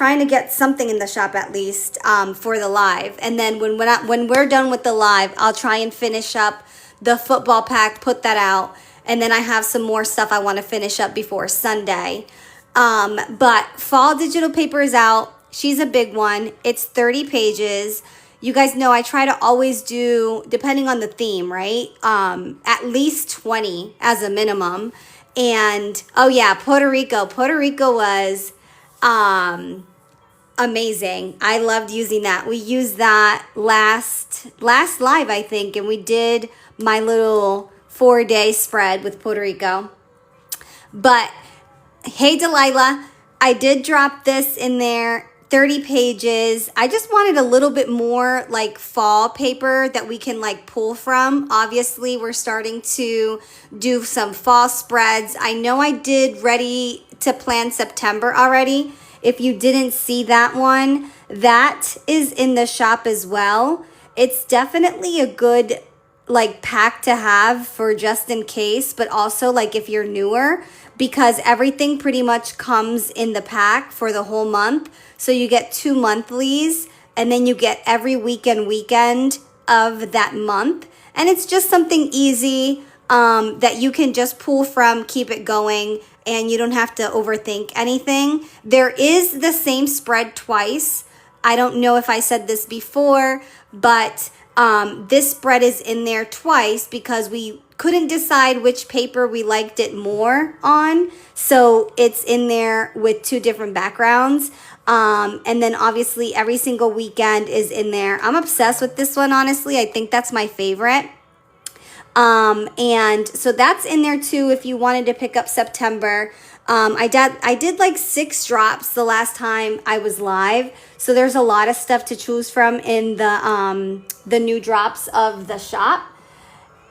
trying to get something in the shop at least for the live. And then when we're done with the live, I'll try and finish up the football pack, put that out. And then I have some more stuff I want to finish up before Sunday. But fall digital paper is out. She's a big one. It's 30 pages. You guys know I try to always do, depending on the theme, right? At least 20 as a minimum. And oh yeah, Puerto Rico. Puerto Rico was amazing. I loved using that. We used that last live, I think, and we did my little 4-day spread with Puerto Rico. But hey, Delilah, I did drop this in there. 30 pages. I just wanted a little bit more like fall paper that we can like pull from. Obviously, we're starting to do some fall spreads. I know I did Ready to Plan September already. If you didn't see that one, that is in the shop as well. It's definitely a good like pack to have for just in case, but also like if you're newer, because everything pretty much comes in the pack for the whole month. So you get 2 monthlies and then you get every weekend of that month. And it's just something easy that you can just pull from, keep it going, and you don't have to overthink anything. There is the same spread twice. I don't know if I said this before, but this spread is in there twice because we couldn't decide which paper we liked it more on. So it's in there with 2 different backgrounds. And then obviously every single weekend is in there. I'm obsessed with this one, honestly. I think that's my favorite. And so that's in there too if you wanted to pick up September. I did like 6 drops the last time I was live. So there's a lot of stuff to choose from in the new drops of the shop.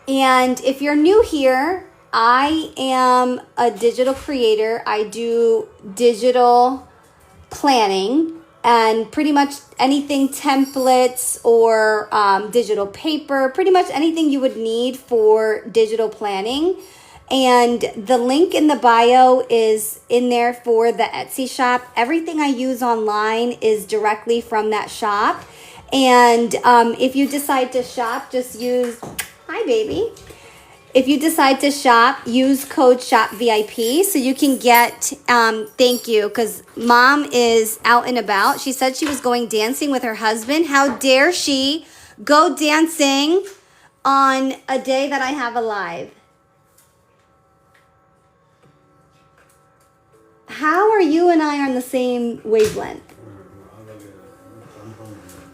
And if you're new here, I am a digital creator. I do digital planning and pretty much anything templates or digital paper, pretty much anything you would need for digital planning. And the link in the bio is in there for the Etsy shop. Everything I use online is directly from that shop. And if you decide to shop, just use, hi baby. If you decide to shop, use code SHOPVIP so you can get, thank you, because mom is out and about. She said she was going dancing with her husband. How dare she go dancing on a day that I have a live? How are you and I on the same wavelength?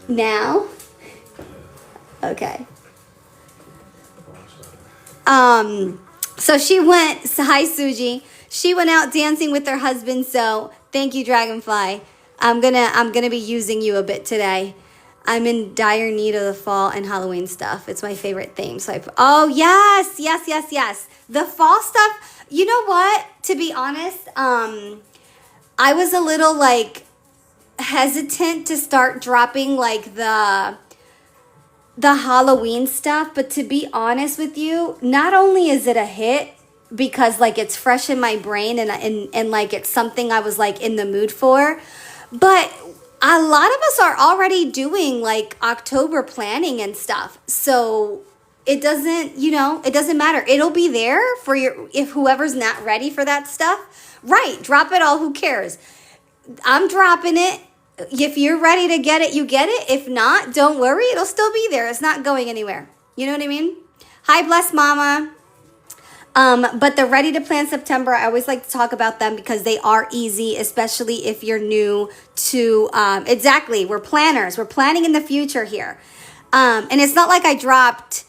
Now? Okay. So she went, hi Suji. She went out dancing with her husband, so thank you, Dragonfly. I'm gonna be using you a bit today. I'm in dire need of the fall and Halloween stuff. It's my favorite theme. So oh yes. The fall stuff. You know what? To be honest, I was a little like hesitant to start dropping like the Halloween stuff, but to be honest with you, not only is it a hit because like it's fresh in my brain and like it's something I was like in the mood for, but a lot of us are already doing like October planning and stuff. So it doesn't, it doesn't matter. It'll be there for if whoever's not ready for that stuff, right? Drop it all. Who cares? I'm dropping it. If you're ready to get it, you get it. If not, don't worry. It'll still be there. It's not going anywhere. You know what I mean? Hi, Bless Mama. But the Ready to Plan September, I always like to talk about them because they are easy, especially if you're new to, exactly, we're planners. We're planning in the future here. And it's not like I dropped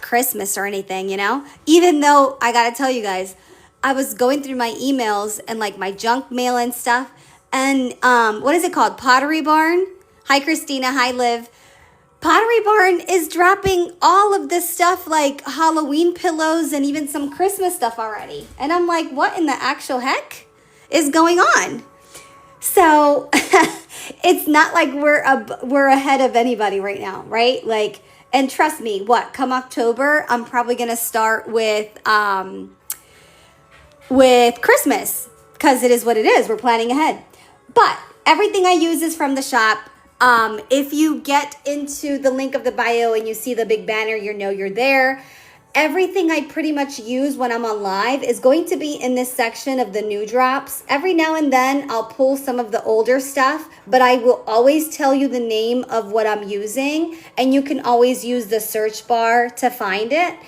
Christmas or anything, even though I got to tell you guys, I was going through my emails and like my junk mail and stuff. And what is it called? Pottery Barn. Hi, Christina. Hi, Liv. Pottery Barn is dropping all of this stuff like Halloween pillows and even some Christmas stuff already. And I'm like, what in the actual heck is going on? So it's not like we're ahead of anybody right now, right? Like, and trust me, come October, I'm probably going to start with Christmas because it is what it is. We're planning ahead. But everything I use is from the shop. If you get into the link of the bio and you see the big banner, you know you're there. Everything I pretty much use when I'm on live is going to be in this section of the new drops. Every now and then I'll pull some of the older stuff, but I will always tell you the name of what I'm using, and you can always use the search bar to find it.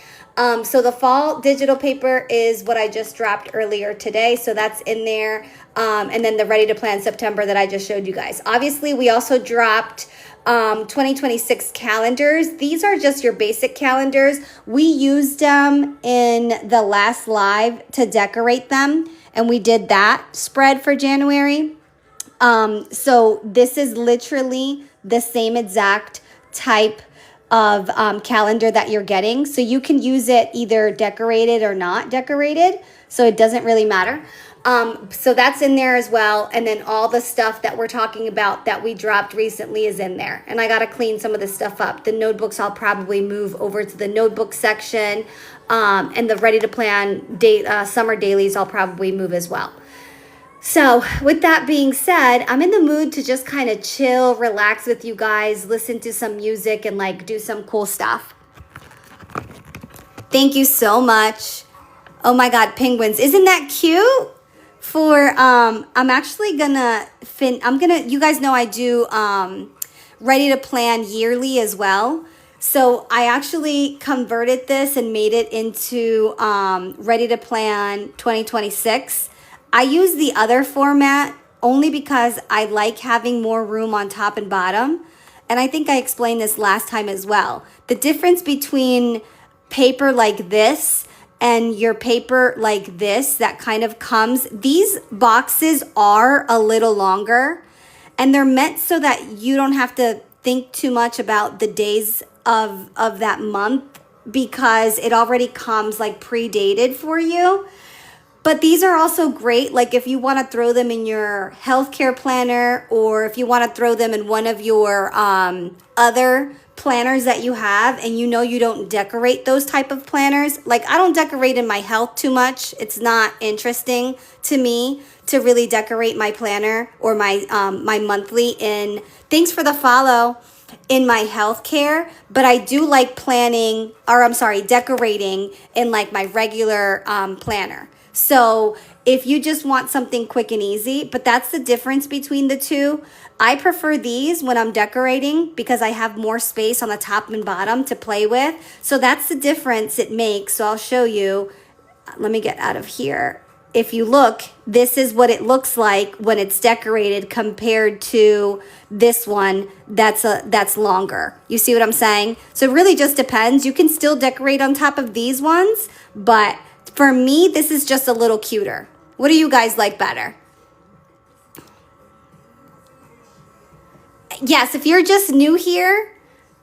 So the fall digital paper is what I just dropped earlier today. So that's in there. And then the Ready to Plan September that I just showed you guys. Obviously, we also dropped 2026 calendars. These are just your basic calendars. We used them in the last live to decorate them, and we did that spread for January. So this is literally the same exact type of calendar that you're getting. So you can use it either decorated or not decorated. So it doesn't really matter. So that's in there as well. And then all the stuff that we're talking about that we dropped recently is in there. And I got to clean some of this stuff up. The notebooks, I'll probably move over to the notebook section. And the Ready to Plan summer dailies, I'll probably move as well. So with that being said, I'm in the mood to just kind of chill, relax with you guys, listen to some music, and like do some cool stuff. Thank you so much. Oh my God, penguins. Isn't that cute? I'm actually gonna, you guys know I do Ready to Plan yearly as well. So I actually converted this and made it into Ready to Plan 2026. I use the other format only because I like having more room on top and bottom. And I think I explained this last time as well. The difference between paper like this and your paper like this that kind of comes, these boxes are a little longer, and they're meant so that you don't have to think too much about the days of that month, because it already comes like pre-dated for you. But these are also great, like if you want to throw them in your healthcare planner, or if you want to throw them in one of your other planners that you have, and you know you don't decorate those type of planners. Like I don't decorate in my health too much. It's not interesting to me to really decorate my planner or my my monthly in. Thanks for the follow. In my healthcare, but I do like decorating in like my regular planner. So if you just want something quick and easy, but that's the difference between the two. I prefer these when I'm decorating because I have more space on the top and bottom to play with. So that's the difference it makes. So I'll show you. Let me get out of here. If you look, this is what it looks like when it's decorated compared to this one that's longer. You see what I'm saying? So it really just depends. You can still decorate on top of these ones, but for me, this is just a little cuter. What do you guys like better? Yes, if you're just new here,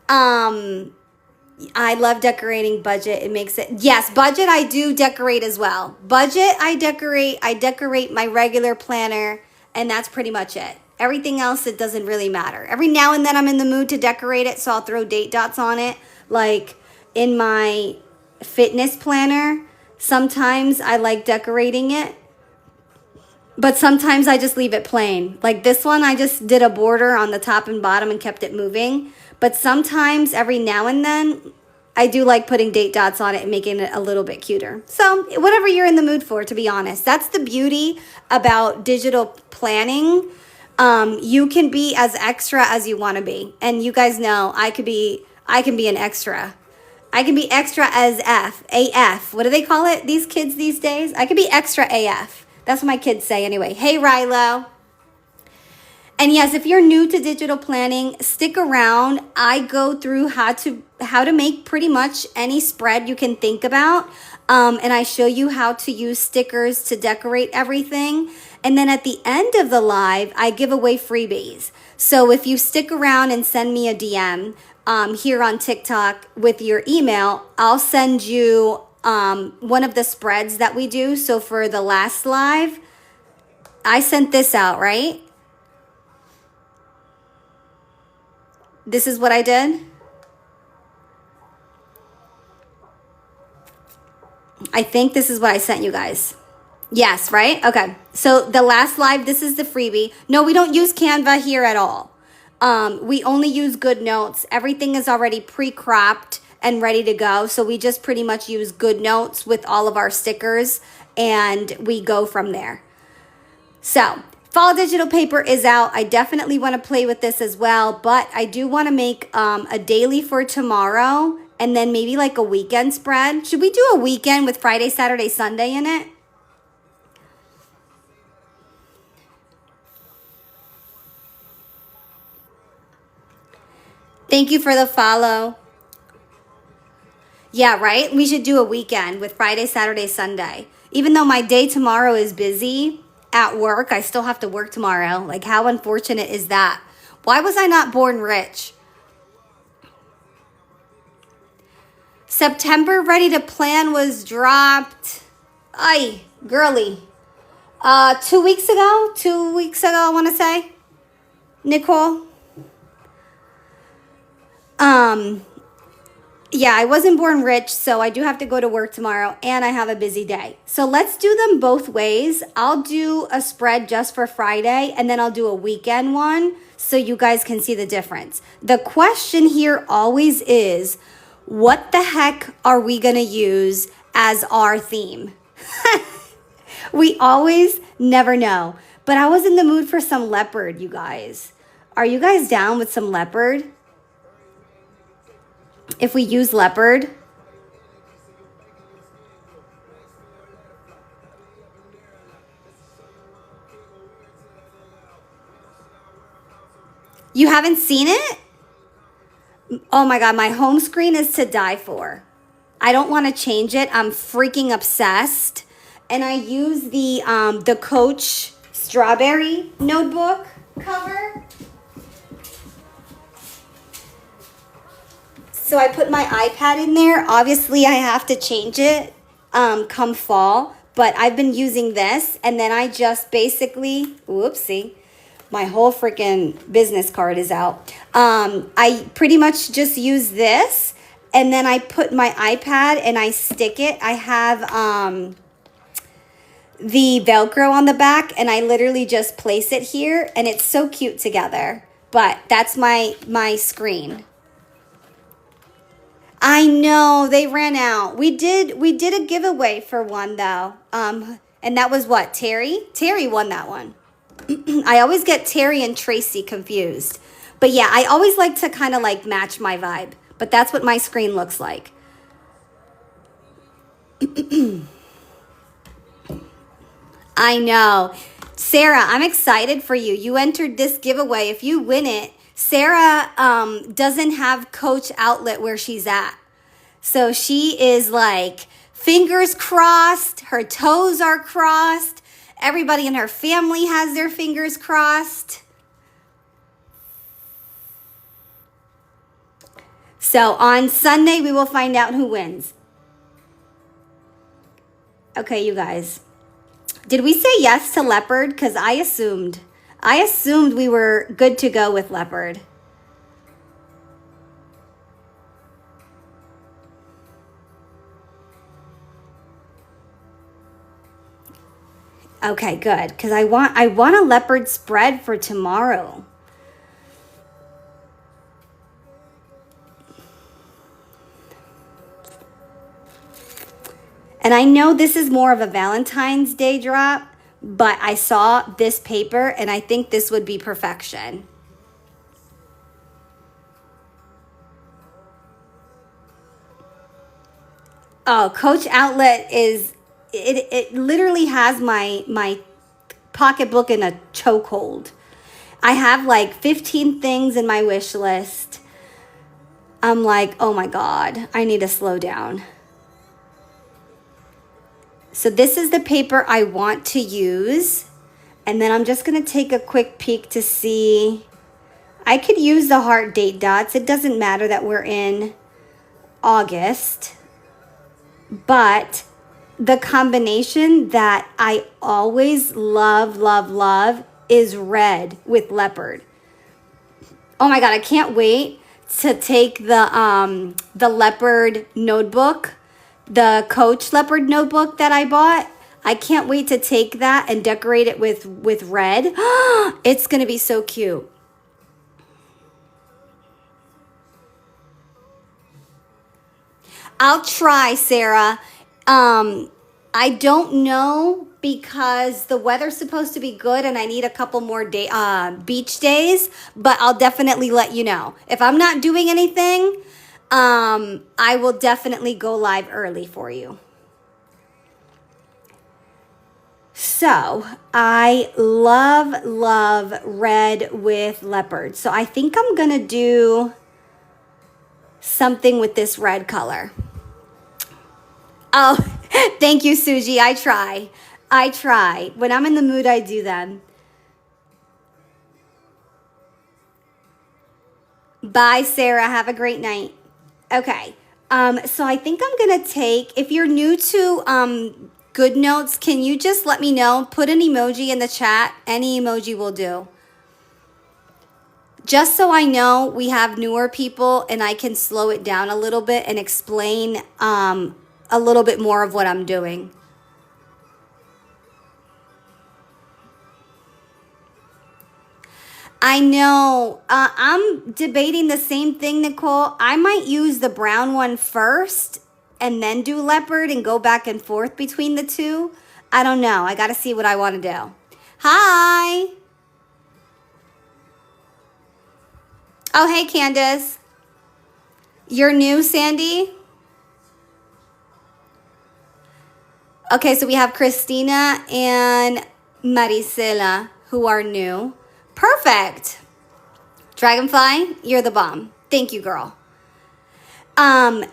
I love decorating budget. It makes it, yes, budget I do decorate as well. Budget I decorate my regular planner, and that's pretty much it. Everything else, it doesn't really matter. Every now and then I'm in the mood to decorate it, so I'll throw date dots on it. Like in my fitness planner, sometimes I like decorating it, but sometimes I just leave it plain. Like this one, I just did a border on the top and bottom and kept it moving. But sometimes, every now and then, I do like putting date dots on it and making it a little bit cuter. So whatever you're in the mood for, to be honest. That's the beauty about digital planning. You can be as extra as you want to be. And you guys know I can be an extra. I can be extra as AF. What do they call it, these kids these days? I can be extra AF. That's what my kids say anyway. Hey, Rilo. And yes, if you're new to digital planning, stick around. I go through how to make pretty much any spread you can think about. And I show you how to use stickers to decorate everything. And then at the end of the live, I give away freebies. So if you stick around and send me a DM here on TikTok with your email, I'll send you one of the spreads that we do. So for the last live, I sent this out, right? This is what I did. I think this is what I sent you guys. Yes, right? Okay. So the last live, this is the freebie. No, we don't use Canva here at all. We only use GoodNotes. Everything is already pre-cropped and ready to go. So we just pretty much use GoodNotes with all of our stickers and we go from there. So fall digital paper is out. I definitely want to play with this as well, but I do want to make a daily for tomorrow and then maybe like a weekend spread. Should we do a weekend with Friday, Saturday, Sunday in it? Thank you for the follow. Yeah, right? We should do a weekend with Friday, Saturday, Sunday. Even though my day tomorrow is busy at work, I still have to work tomorrow. Like, how unfortunate is that? Why was I not born rich? September Ready to Plan was dropped. Ay, girly. 2 weeks ago? 2 weeks ago, I want to say. Nicole. Yeah, I wasn't born rich, so I do have to go to work tomorrow and I have a busy day. So let's do them both ways. I'll do a spread just for Friday and then I'll do a weekend one so you guys can see the difference. The question here always is, what the heck are we going to use as our theme? We always never know. But I was in the mood for some leopard, you guys. Are you guys down with some leopard? If we use leopard, you haven't seen it? Oh my God, my home screen is to die for. I don't want to change it. I'm freaking obsessed. And I use the Coach Strawberry notebook cover. So I put my iPad in there. Obviously, I have to change it come fall. But I've been using this. And then I just basically, whoopsie, my whole freaking business card is out. I pretty much just use this. And then I put my iPad and I stick it. I have the Velcro on the back. And I literally just place it here. And it's so cute together. But that's my screen. I know they ran out. We did a giveaway for one though. And that was what, Terry? Terry won that one. I always get Terry and Tracy confused. But yeah, I always like to kind of like match my vibe. But that's what my screen looks like. I know. Sarah, I'm excited for you. You entered this giveaway. If you win it, Sarah doesn't have Coach Outlet where she's at. So she is like fingers crossed, her toes are crossed. Everybody in her family has their fingers crossed. So on Sunday, we will find out who wins. Okay, you guys. Did we say yes to leopard? Because I assumed we were good to go with leopard. Okay, good. Because I want a leopard spread for tomorrow. And I know this is more of a Valentine's Day drop, but I saw this paper and I think this would be perfection. Oh, Coach Outlet is, it literally has my pocketbook in a chokehold. I have like 15 things in my wish list. I'm like, oh my God, I need to slow down. So this is the paper I want to use. And then I'm just going to take a quick peek to see. I could use the heart date dots. It doesn't matter that we're in August. But the combination that I always love is red with leopard. Oh my God, I can't wait to take the leopard notebook, the Coach leopard notebook that I bought. I can't wait to take that and decorate it with red. It's going to be so cute. I'll try, Sarah. I don't know because the weather's supposed to be good and I need a couple more beach days, but I'll definitely let you know. If I'm not doing anything, I will definitely go live early for you. So I love red with leopard. So I think I'm going to do something with this red color. Oh, thank you, Suji. I try. When I'm in the mood, I do them. Bye, Sarah. Have a great night. Okay. So I think I'm going to take, if you're new to GoodNotes, can you just let me know? Put an emoji in the chat. Any emoji will do. Just so I know we have newer people and I can slow it down a little bit and explain a little bit more of what I'm doing. I know. I'm debating the same thing, Nicole. I might use the brown one first and then do leopard and go back and forth between the two. I don't know. I got to see what I want to do. Hi. Oh, hey, Candace. You're new, Sandy? Okay, so we have Christina and Marisela who are new. Perfect. Dragonfly, you're the bomb. Thank you, girl.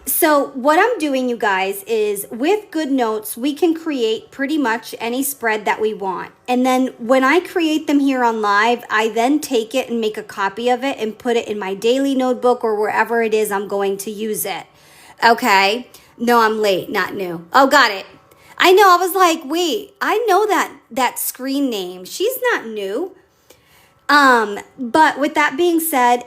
So what I'm doing, you guys, is with GoodNotes, we can create pretty much any spread that we want. And then when I create them here on live, I then take it and make a copy of it and put it in my daily notebook or wherever it is I'm going to use it. Okay. No, I'm late, not new. Oh, got it. I know. I was like, wait, I know that screen name. She's not new. But with that being said,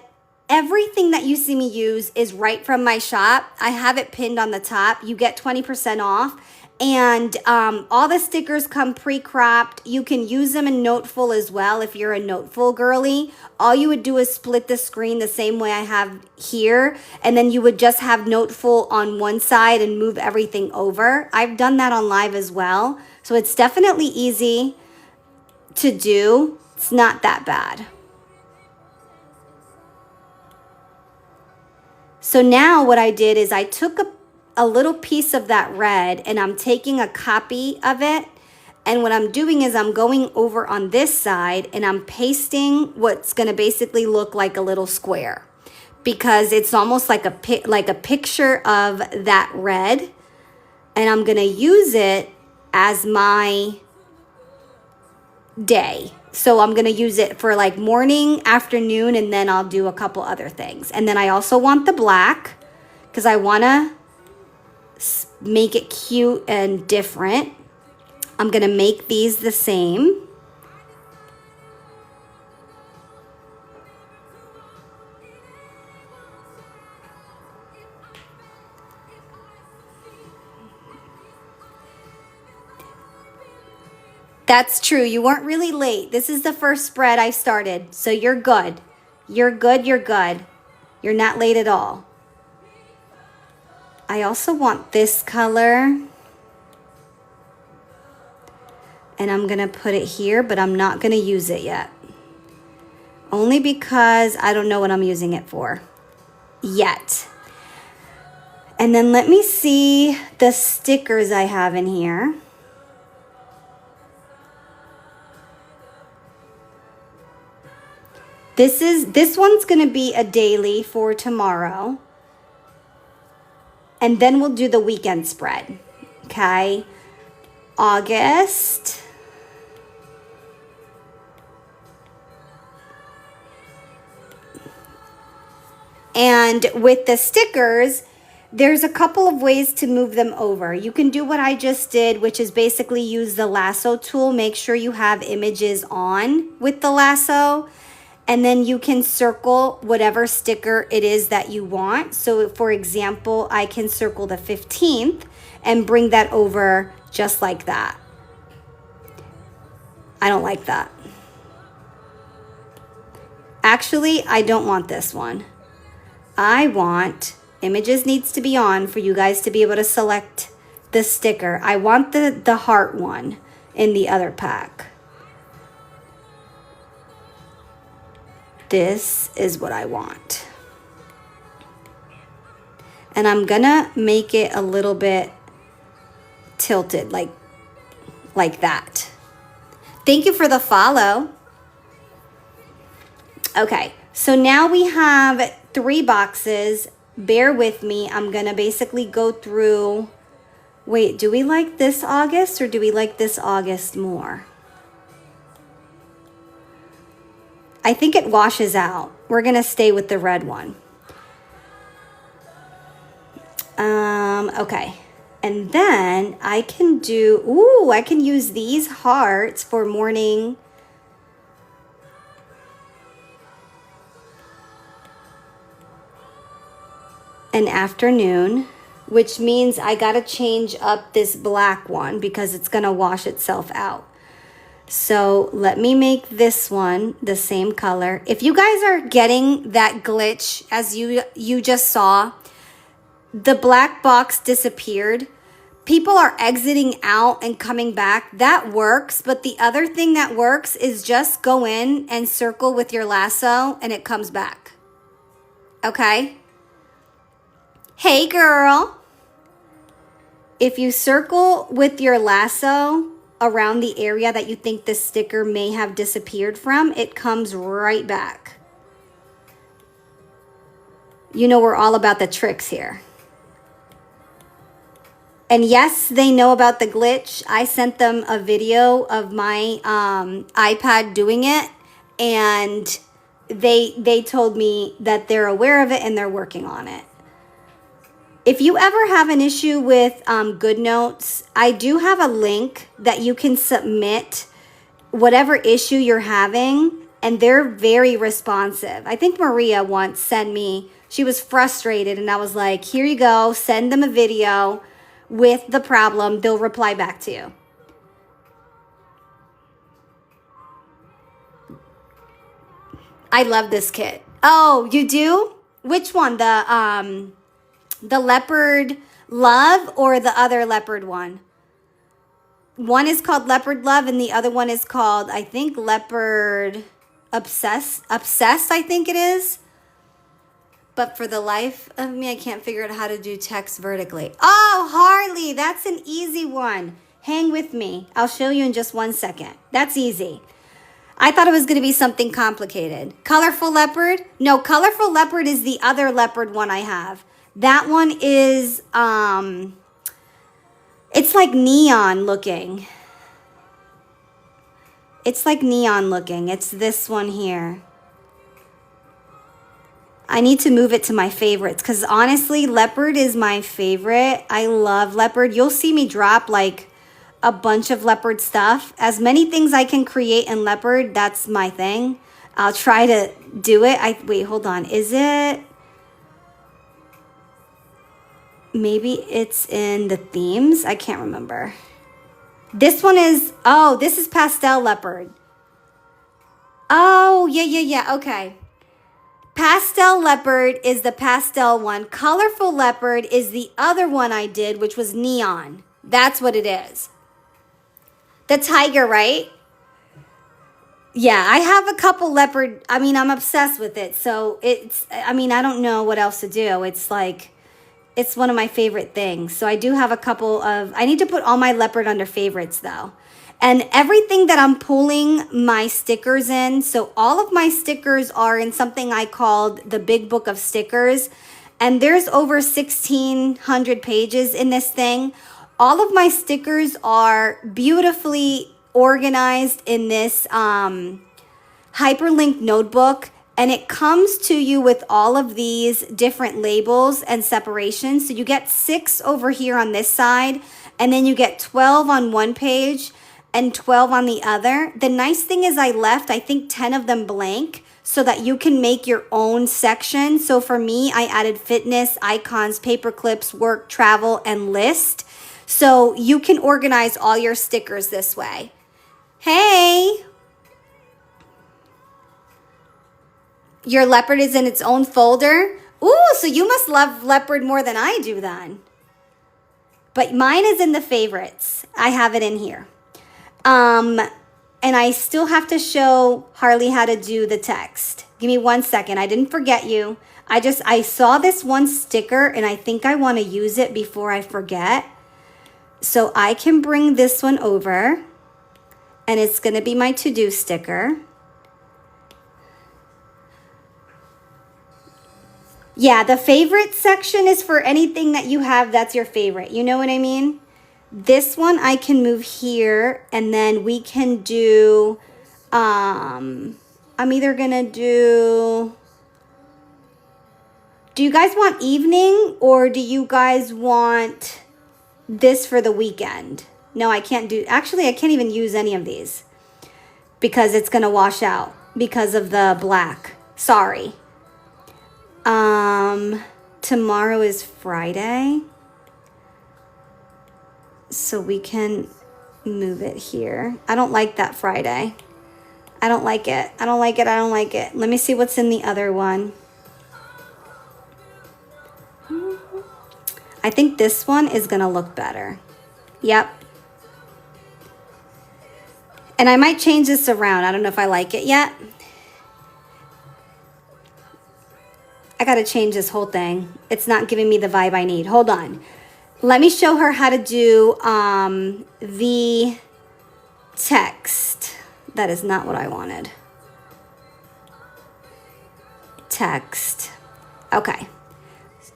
everything that you see me use is right from my shop. I have it pinned on the top. You get 20% off. And all the stickers come pre-cropped. You can use them in Noteful as well if you're a Noteful girly. All you would do is split the screen the same way I have here. And then you would just have Noteful on one side and move everything over. I've done that on live as well. So it's definitely easy to do. It's not that bad. So now what I did is I took a little piece of that red and I'm taking a copy of it. And what I'm doing is I'm going over on this side and I'm pasting what's going to basically look like a little square because it's almost like a picture of that red. And I'm going to use it as my day. So I'm going to use it for like morning, afternoon, and then I'll do a couple other things. And then I also want the black because I want to make it cute and different. I'm going to make these the same. That's true. You weren't really late. This is the first spread I started. So you're good. You're good. You're good. You're not late at all. I also want this color. And I'm going to put it here, but I'm not going to use it yet. Only because I don't know what I'm using it for yet. And then let me see the stickers I have in here. This one's going to be a daily for tomorrow. And then we'll do the weekend spread. Okay? August. And with the stickers, there's a couple of ways to move them over. You can do what I just did, which is basically use the lasso tool. Make sure you have images on with the lasso. And then you can circle whatever sticker it is that you want. So for example, I can circle the 15th and bring that over just like that. I don't like that. Actually, I don't want this one. I want images needs to be on for you guys to be able to select the sticker. I want the heart one in the other pack. This is what I want. And I'm gonna make it a little bit tilted like that. Thank you for the follow. Okay, so now we have 3 boxes. Bear with me. I'm gonna basically go through. Wait, do we like this August or do we like this August more? I think it washes out. We're gonna stay with the red one. Okay. And then I can do, I can use these hearts for morning. And afternoon, which means I gotta change up this black one because it's gonna wash itself out. So let me make this one the same color. If you guys are getting that glitch as you just saw, the black box disappeared. People are exiting out and coming back. That works, but the other thing that works is just go in and circle with your lasso and it comes back. Okay? Hey girl. If you circle with your lasso around the area that you think the sticker may have disappeared from, it comes right back. You know we're all about the tricks here. And yes, they know about the glitch. I sent them a video of my iPad doing it, and they told me that they're aware of it and they're working on it. If you ever have an issue with GoodNotes, I do have a link that you can submit whatever issue you're having, and they're very responsive. I think Maria once sent me, she was frustrated, and I was like, here you go, send them a video with the problem. They'll reply back to you. I love this kit. Oh, you do? Which one? The Leopard Love or the other leopard one? One is called Leopard Love and the other one is called, I think, Leopard Obsessed, I think it is. But for the life of me, I can't figure out how to do text vertically. Oh, Harley, that's an easy one. Hang with me. I'll show you in just 1 second. That's easy. I thought it was going to be something complicated. Colorful Leopard? No, Colorful Leopard is the other leopard one I have. That one is, it's like neon looking. It's like neon looking. It's this one here. I need to move it to my favorites because honestly, leopard is my favorite. I love leopard. You'll see me drop like a bunch of leopard stuff. As many things I can create in leopard, that's my thing. I'll try to do it. Wait, hold on. Is it? Maybe it's in the themes. I can't remember. This one is, oh, this is pastel leopard. Oh, yeah. Okay. Pastel leopard is the pastel one. Colorful leopard is the other one I did, which was neon. That's what it is. The tiger, right? Yeah, I have a couple leopard. I mean, I'm obsessed with it. So it's, I mean, I don't know what else to do. It's like, it's one of my favorite things. So I do have a couple of, I need to put all my leopard under favorites though. And everything that I'm pulling my stickers in, so all of my stickers are in something I called the Big Book of Stickers. And there's over 1,600 pages in this thing. All of my stickers are beautifully organized in this hyperlink notebook. And it comes to you with all of these different labels and separations. So you get 6 over here on this side, and then you get 12 on one page and 12 on the other. The nice thing is I left, I think, 10 of them blank so that you can make your own section. So for me, I added fitness, icons, paper clips, work, travel, and list. So you can organize all your stickers this way. Hey, your leopard is in its own folder? Ooh, so you must love leopard more than I do then. But mine is in the favorites. I have it in here. And I still have to show Harley how to do the text. Give me 1 second. I didn't forget you. I saw this one sticker and I think I want to use it before I forget. So I can bring this one over and it's going to be my to-do sticker. Yeah, the favorite section is for anything that you have that's your favorite. You know what I mean? This one I can move here and then we can do, I'm either going to do you guys want evening or do you guys want this for the weekend? No, I can't do, actually I can't even use any of these because it's going to wash out because of the black. Sorry. Tomorrow is Friday. So we can move it here. I don't like that Friday. I don't like it. I don't like it. I don't like it. Let me see what's in the other one. I think this one is going to look better. Yep. And I might change this around. I don't know if I like it yet. I got to change this whole thing. It's not giving me the vibe I need. Hold on. Let me show her how to do the text. That is not what I wanted. Text. Okay.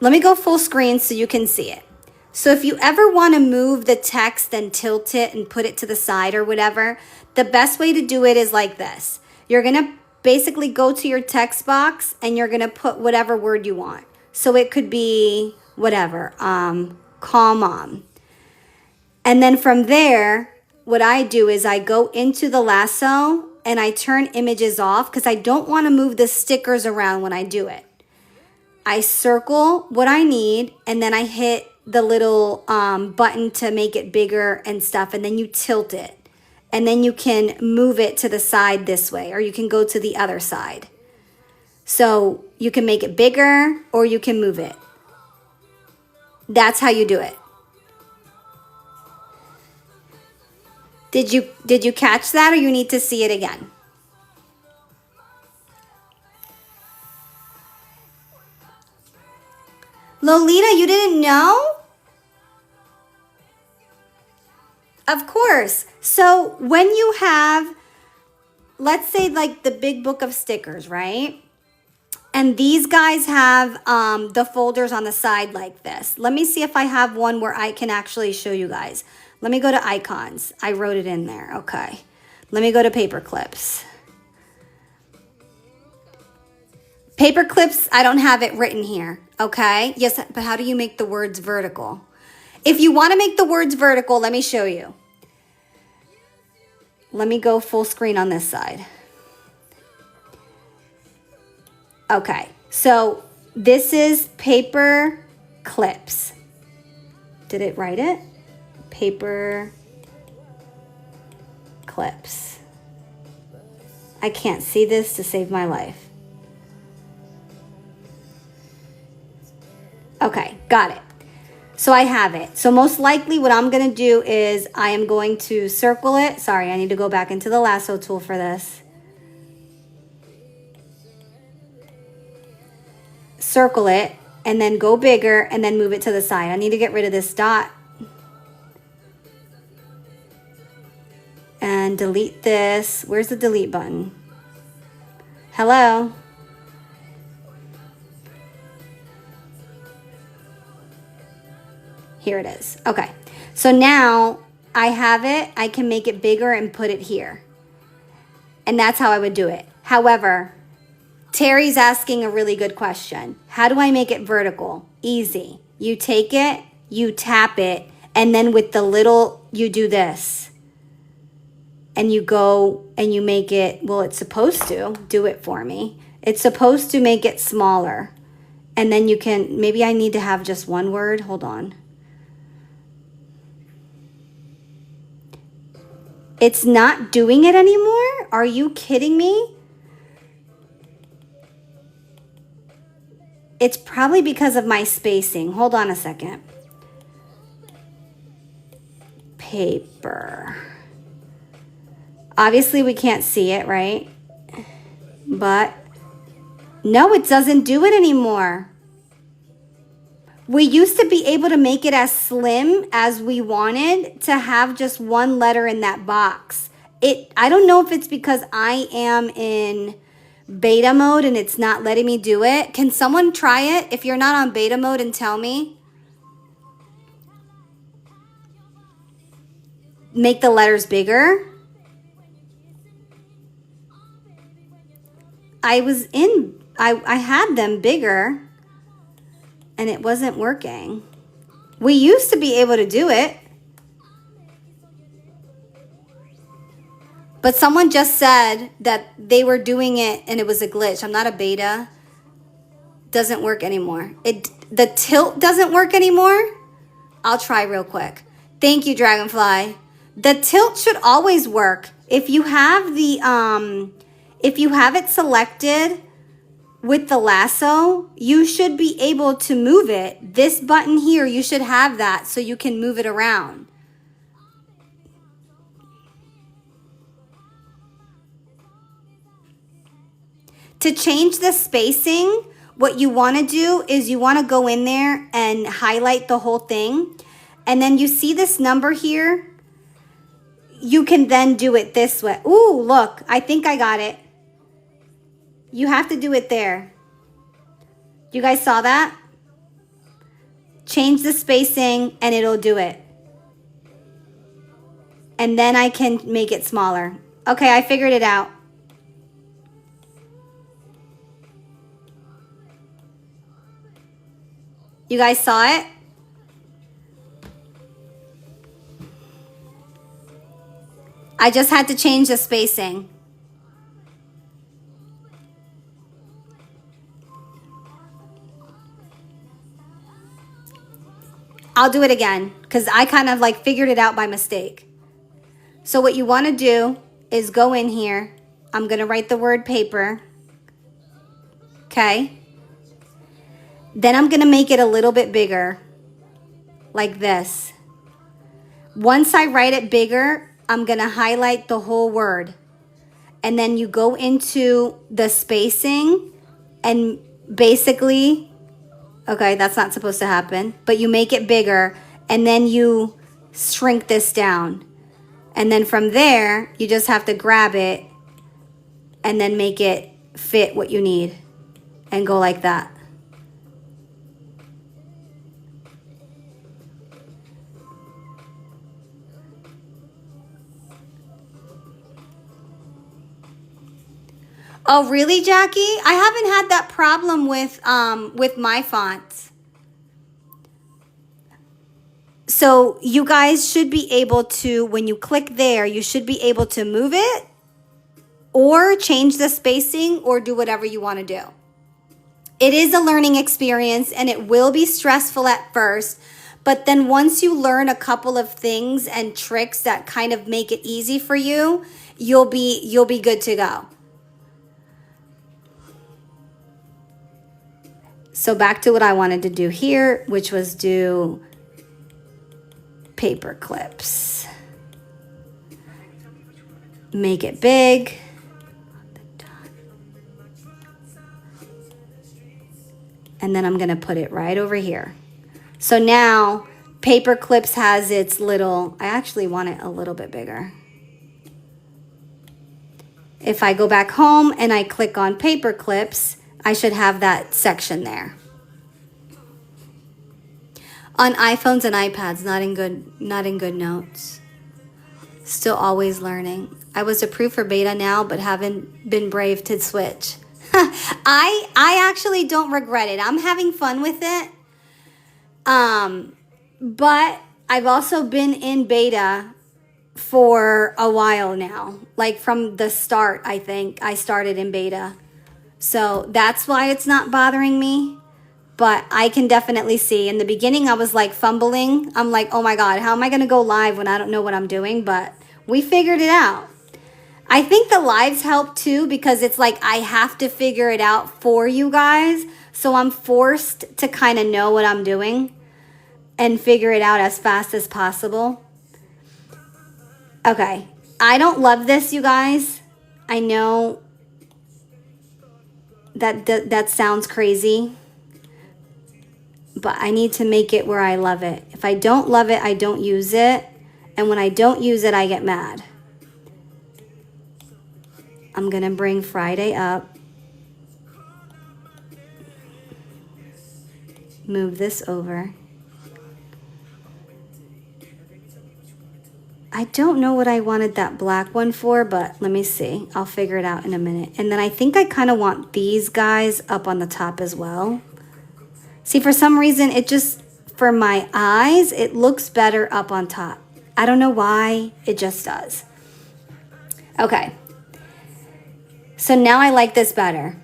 Let me go full screen so you can see it. So if you ever want to move the text and tilt it and put it to the side or whatever, the best way to do it is like this. You're going to basically go to your text box and you're going to put whatever word you want. So it could be whatever, call mom. And then from there, what I do is I go into the lasso and I turn images off because I don't want to move the stickers around when I do it. I circle what I need and then I hit the little button to make it bigger and stuff, and then you tilt it. And then you can move it to the side this way, or you can go to the other side. So you can make it bigger or you can move it. That's how you do it. Did you catch that, or you need to see it again? Lolita, you didn't know? Of course. So when you have, let's say like the big book of stickers, right? And these guys have the folders on the side like this. Let me see if I have one where I can actually show you guys. Let me go to icons. I wrote it in there. Okay. Let me go to paper clips. Paper clips, I don't have it written here. Okay. Yes, but how do you make the words vertical? If you want to make the words vertical, let me show you. Let me go full screen on this side. Okay, so this is paper clips. Did it write it? Paper clips. I can't see this to save my life. Okay, got it. So I have it. So most likely what I'm going to do is I am going to circle it. Sorry, I need to go back into the lasso tool for this. Circle it and then go bigger and then move it to the side. I need to get rid of this dot. And delete this. Where's the delete button? Hello? Here it is. Okay. So now I have it. I can make it bigger and put it here. And that's how I would do it. However, Terry's asking a really good question. How do I make it vertical? Easy. You take it, you tap it, and then with the little, you do this. And you go and you make it, well, it's supposed to do it for me. It's supposed to make it smaller. And then you can, maybe I need to have just one word. Hold on. It's not doing it anymore? Are you kidding me? It's probably because of my spacing. Hold on a second. Paper. Obviously we can't see it, right? But no, it doesn't do it anymore. We used to be able to make it as slim as we wanted to have just one letter in that box. I don't know if it's because I am in beta mode and it's not letting me do it. Can someone try it if you're not on beta mode and tell me? Make the letters bigger. I had them bigger and it wasn't working. We used to be able to do it. But someone just said that they were doing it and it was a glitch. I'm not a beta. Doesn't work anymore. The tilt doesn't work anymore. I'll try real quick. Thank you, Dragonfly. The tilt should always work. If you have it selected with the lasso, you should be able to move it. This button here, you should have that so you can move it around. To change the spacing, what you want to do is you want to go in there and highlight the whole thing. And then you see this number here. You can then do it this way. Ooh, look, I think I got it. You have to do it there. You guys saw that? Change the spacing and it'll do it. And then I can make it smaller. Okay, I figured it out. You guys saw it? I just had to change the spacing. I'll do it again because I kind of like figured it out by mistake. So what you want to do is go in here. I'm going to write the word paper. Okay. Then I'm going to make it a little bit bigger, like this. Once I write it bigger, I'm going to highlight the whole word. And then you go into the spacing and basically, okay, that's not supposed to happen, but you make it bigger and then you shrink this down. And then from there, you just have to grab it and then make it fit what you need and go like that. Oh, really, Jackie? I haven't had that problem with my fonts. So you guys should be able to, when you click there, you should be able to move it or change the spacing or do whatever you want to do. It is a learning experience and it will be stressful at first, but then once you learn a couple of things and tricks that kind of make it easy for you, you'll be good to go. So back to what I wanted to do here, which was do paper clips. Make it big. And then I'm going to put it right over here. So now paper clips has its little, I actually want it a little bit bigger. If I go back home and I click on paper clips, I should have that section there. On iPhones and iPads, not in good notes. Still always learning. I was approved for beta now, but haven't been brave to switch. I actually don't regret it. I'm having fun with it. But I've also been in beta for a while now. Like from the start, I think I started in beta. So that's why it's not bothering me. But I can definitely see. In the beginning, I was like fumbling. I'm like, oh my God, how am I going to go live when I don't know what I'm doing? But We figured it out. I think the lives help too because it's like I have to figure it out for you guys. So I'm forced to kind of know what I'm doing and figure it out as fast as possible. Okay. I don't love this, you guys. I know that sounds crazy, but I need to make it where I love it. If I don't love it, I don't use it. And when I don't use it, I get mad. I'm going to bring Friday up. Move this over. I don't know what I wanted that black one for, but let me see. I'll figure it out in a minute. And then I think I kind of want these guys up on the top as well. See, for some reason, it just, for my eyes, it looks better up on top. I don't know why, it just does. Okay. So now I like this better.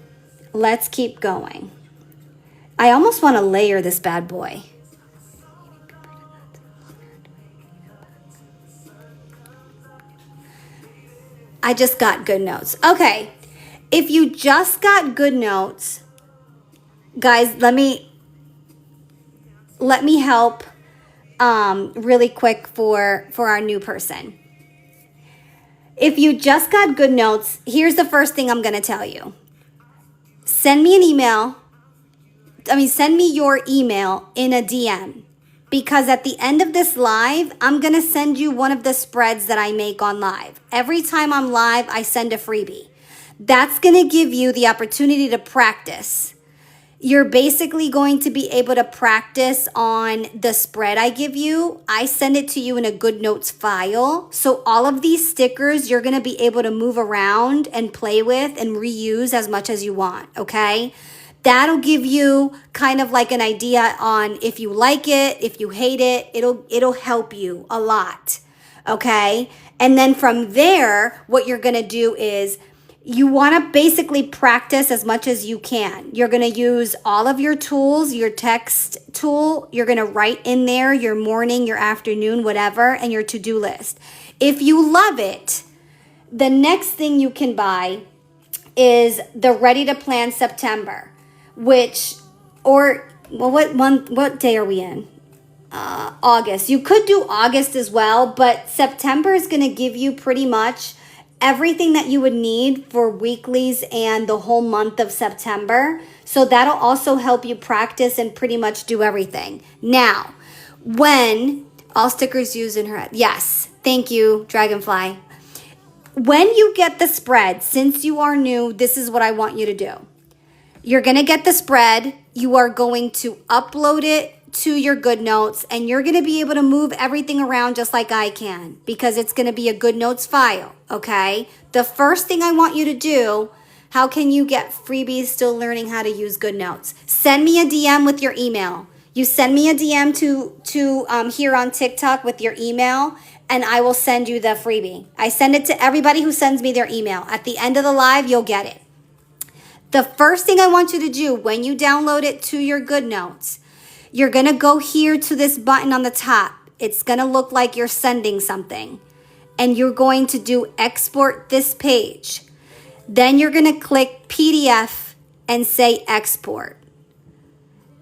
Let's keep going. I almost want to layer this bad boy. I just got good notes. Okay. If you just got good notes, guys, let me help really quick for our new person. If you just got good notes, here's the first thing I'm going to tell you. Send me an email. Send me your email in a DM. Because at the end of this live, I'm going to send you one of the spreads that I make on live. Every time I'm live, I send a freebie. That's going to give you the opportunity to practice. You're basically going to be able to practice on the spread I give you. I send it to you in a Good Notes file. So all of these stickers, you're going to be able to move around and play with and reuse as much as you want, okay? That'll give you kind of like an idea on if you like it, if you hate it, it'll help you a lot, okay? And then from there, what you're gonna do is you wanna basically practice as much as you can. You're gonna use all of your tools, your text tool, you're gonna write in there your morning, your afternoon, whatever, and your to-do list. If you love it, the next thing you can buy is the Ready to Plan September. What day are we in? August. You could do August as well, but September is going to give you pretty much everything that you would need for weeklies and the whole month of September. So that'll also help you practice and pretty much do everything. Now, when all stickers used in her head. Yes. Thank you, Dragonfly. When you get the spread, since you are new, this is what I want you to do. You're going to get the spread. You are going to upload it to your Good Notes, and you're going to be able to move everything around just like I can because it's going to be a Good Notes file, okay? The first thing I want you to do, how can you get freebies still learning how to use Good Notes? Send me a DM with your email. You send me a DM to here on TikTok with your email, and I will send you the freebie. I send it to everybody who sends me their email. At the end of the live, you'll get it. The first thing I want you to do when you download it to your Good Notes, you're going to go here to this button on the top. It's going to look like you're sending something. And you're going to do export this page. Then you're going to click PDF and say export.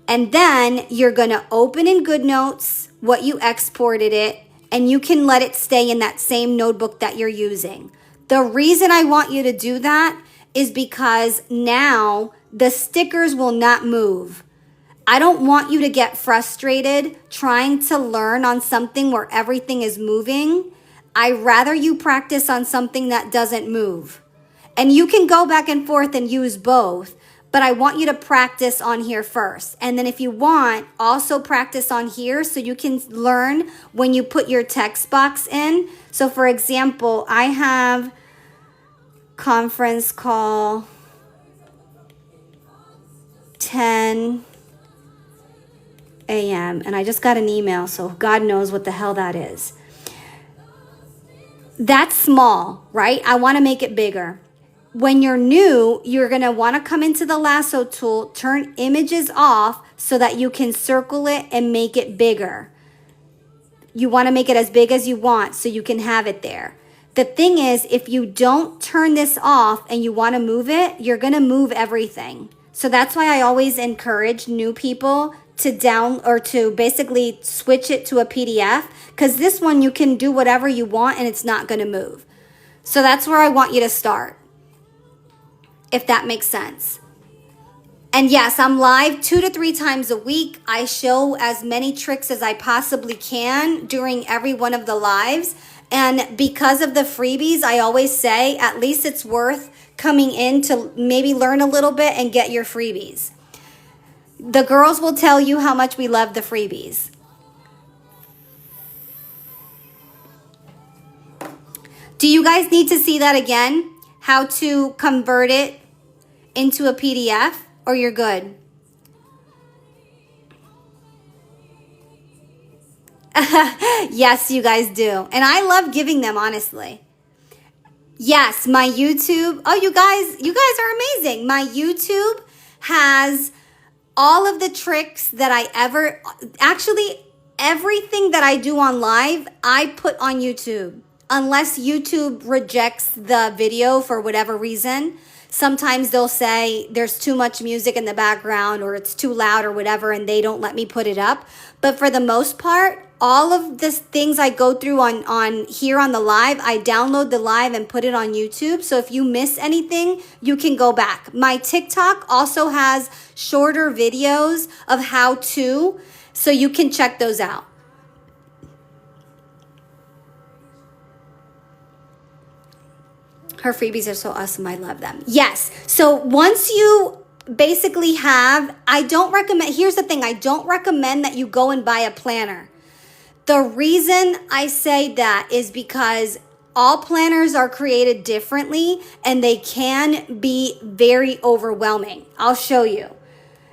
And then you're going to open in Good Notes what you exported it, and you can let it stay in that same notebook that you're using. The reason I want you to do that is because now the stickers will not move. I don't want you to get frustrated trying to learn on something where everything is moving. I'd rather you practice on something that doesn't move. And you can go back and forth and use both, but I want you to practice on here first. And then if you want, also practice on here so you can learn when you put your text box in. So for example, I have conference call 10 a.m. and I just got an email, so God knows what the hell that is. That's small, right? I want to make it bigger. When you're new, you're going to want to come into the lasso tool, turn images off so that you can circle it and make it bigger. You want to make it as big as you want so you can have it there. The thing is, if you don't turn this off and you want to move it, you're going to move everything. So that's why I always encourage new people to to basically switch it to a PDF, because this one you can do whatever you want and it's not going to move. So that's where I want you to start, if that makes sense. And yes, I'm live 2 to 3 times a week. I show as many tricks as I possibly can during every one of the lives. And because of the freebies, I always say at least it's worth coming in to maybe learn a little bit and get your freebies. The girls will tell you how much we love the freebies. Do you guys need to see that again? How to convert it into a PDF, or you're good? Yes, you guys do. And I love giving them, honestly. Yes, my YouTube. Oh, you guys are amazing. My YouTube has all of the tricks that actually everything that I do on live, I put on YouTube. Unless YouTube rejects the video for whatever reason. Sometimes they'll say there's too much music in the background or it's too loud or whatever, and they don't let me put it up. But for the most part, all of the things I go through on here on the live, I download the live and put it on YouTube. So if you miss anything, you can go back. My TikTok also has shorter videos of how to, so you can check those out. Her freebies are so awesome. I love them. Yes. So once you basically have, here's the thing. I don't recommend that you go and buy a planner. The reason I say that is because all planners are created differently and they can be very overwhelming. I'll show you.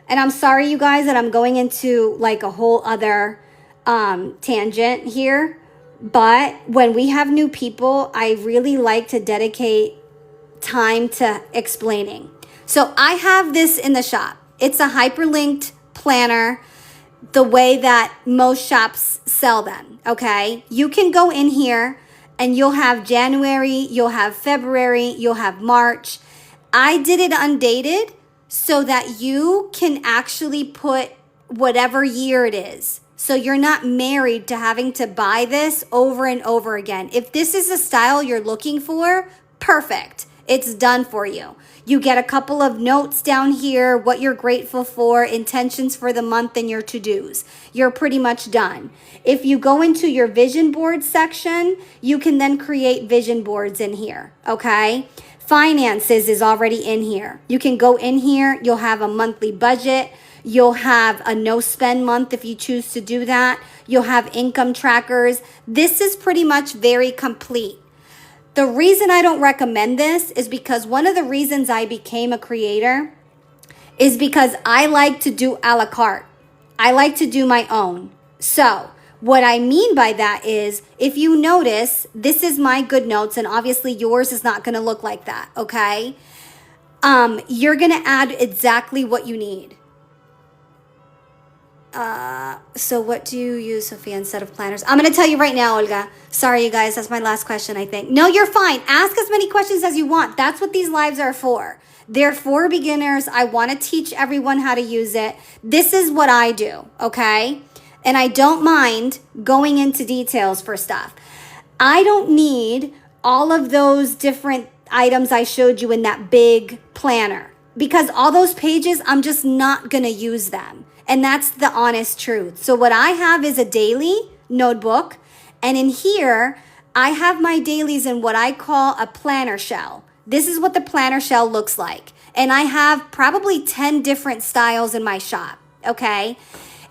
And I'm sorry, you guys, that I'm going into like a whole other tangent here. But when we have new people, I really like to dedicate time to explaining. So I have this in the shop. It's a hyperlinked planner, the way that most shops sell them, okay? You can go in here and you'll have January, you'll have February, you'll have March. I did it undated so that you can actually put whatever year it is. So you're not married to having to buy this over and over again. If this is the style you're looking for, perfect. It's done for you. You get a couple of notes down here, what you're grateful for, intentions for the month, and your to-dos. You're pretty much done. If you go into your vision board section, you can then create vision boards in here, okay? Finances is already in here. You can go in here, you'll have a monthly budget. You'll have a no spend month if you choose to do that. You'll have income trackers. This is pretty much very complete. The reason I don't recommend this is because one of the reasons I became a creator is because I like to do a la carte. I like to do my own. So what I mean by that is, if you notice, this is my good notes, and obviously yours is not going to look like that, okay? You're going to add exactly what you need. So what do you use, Sophia, instead of planners? I'm going to tell you right now, Olga. Sorry, you guys. That's my last question, I think. No, you're fine. Ask as many questions as you want. That's what these lives are for. They're for beginners. I want to teach everyone how to use it. This is what I do, okay? And I don't mind going into details for stuff. I don't need all of those different items I showed you in that big planner, because all those pages, I'm just not going to use them. And that's the honest truth. So what I have is a daily notebook. And in here, I have my dailies in what I call a planner shell. This is what the planner shell looks like. And I have probably 10 different styles in my shop, okay?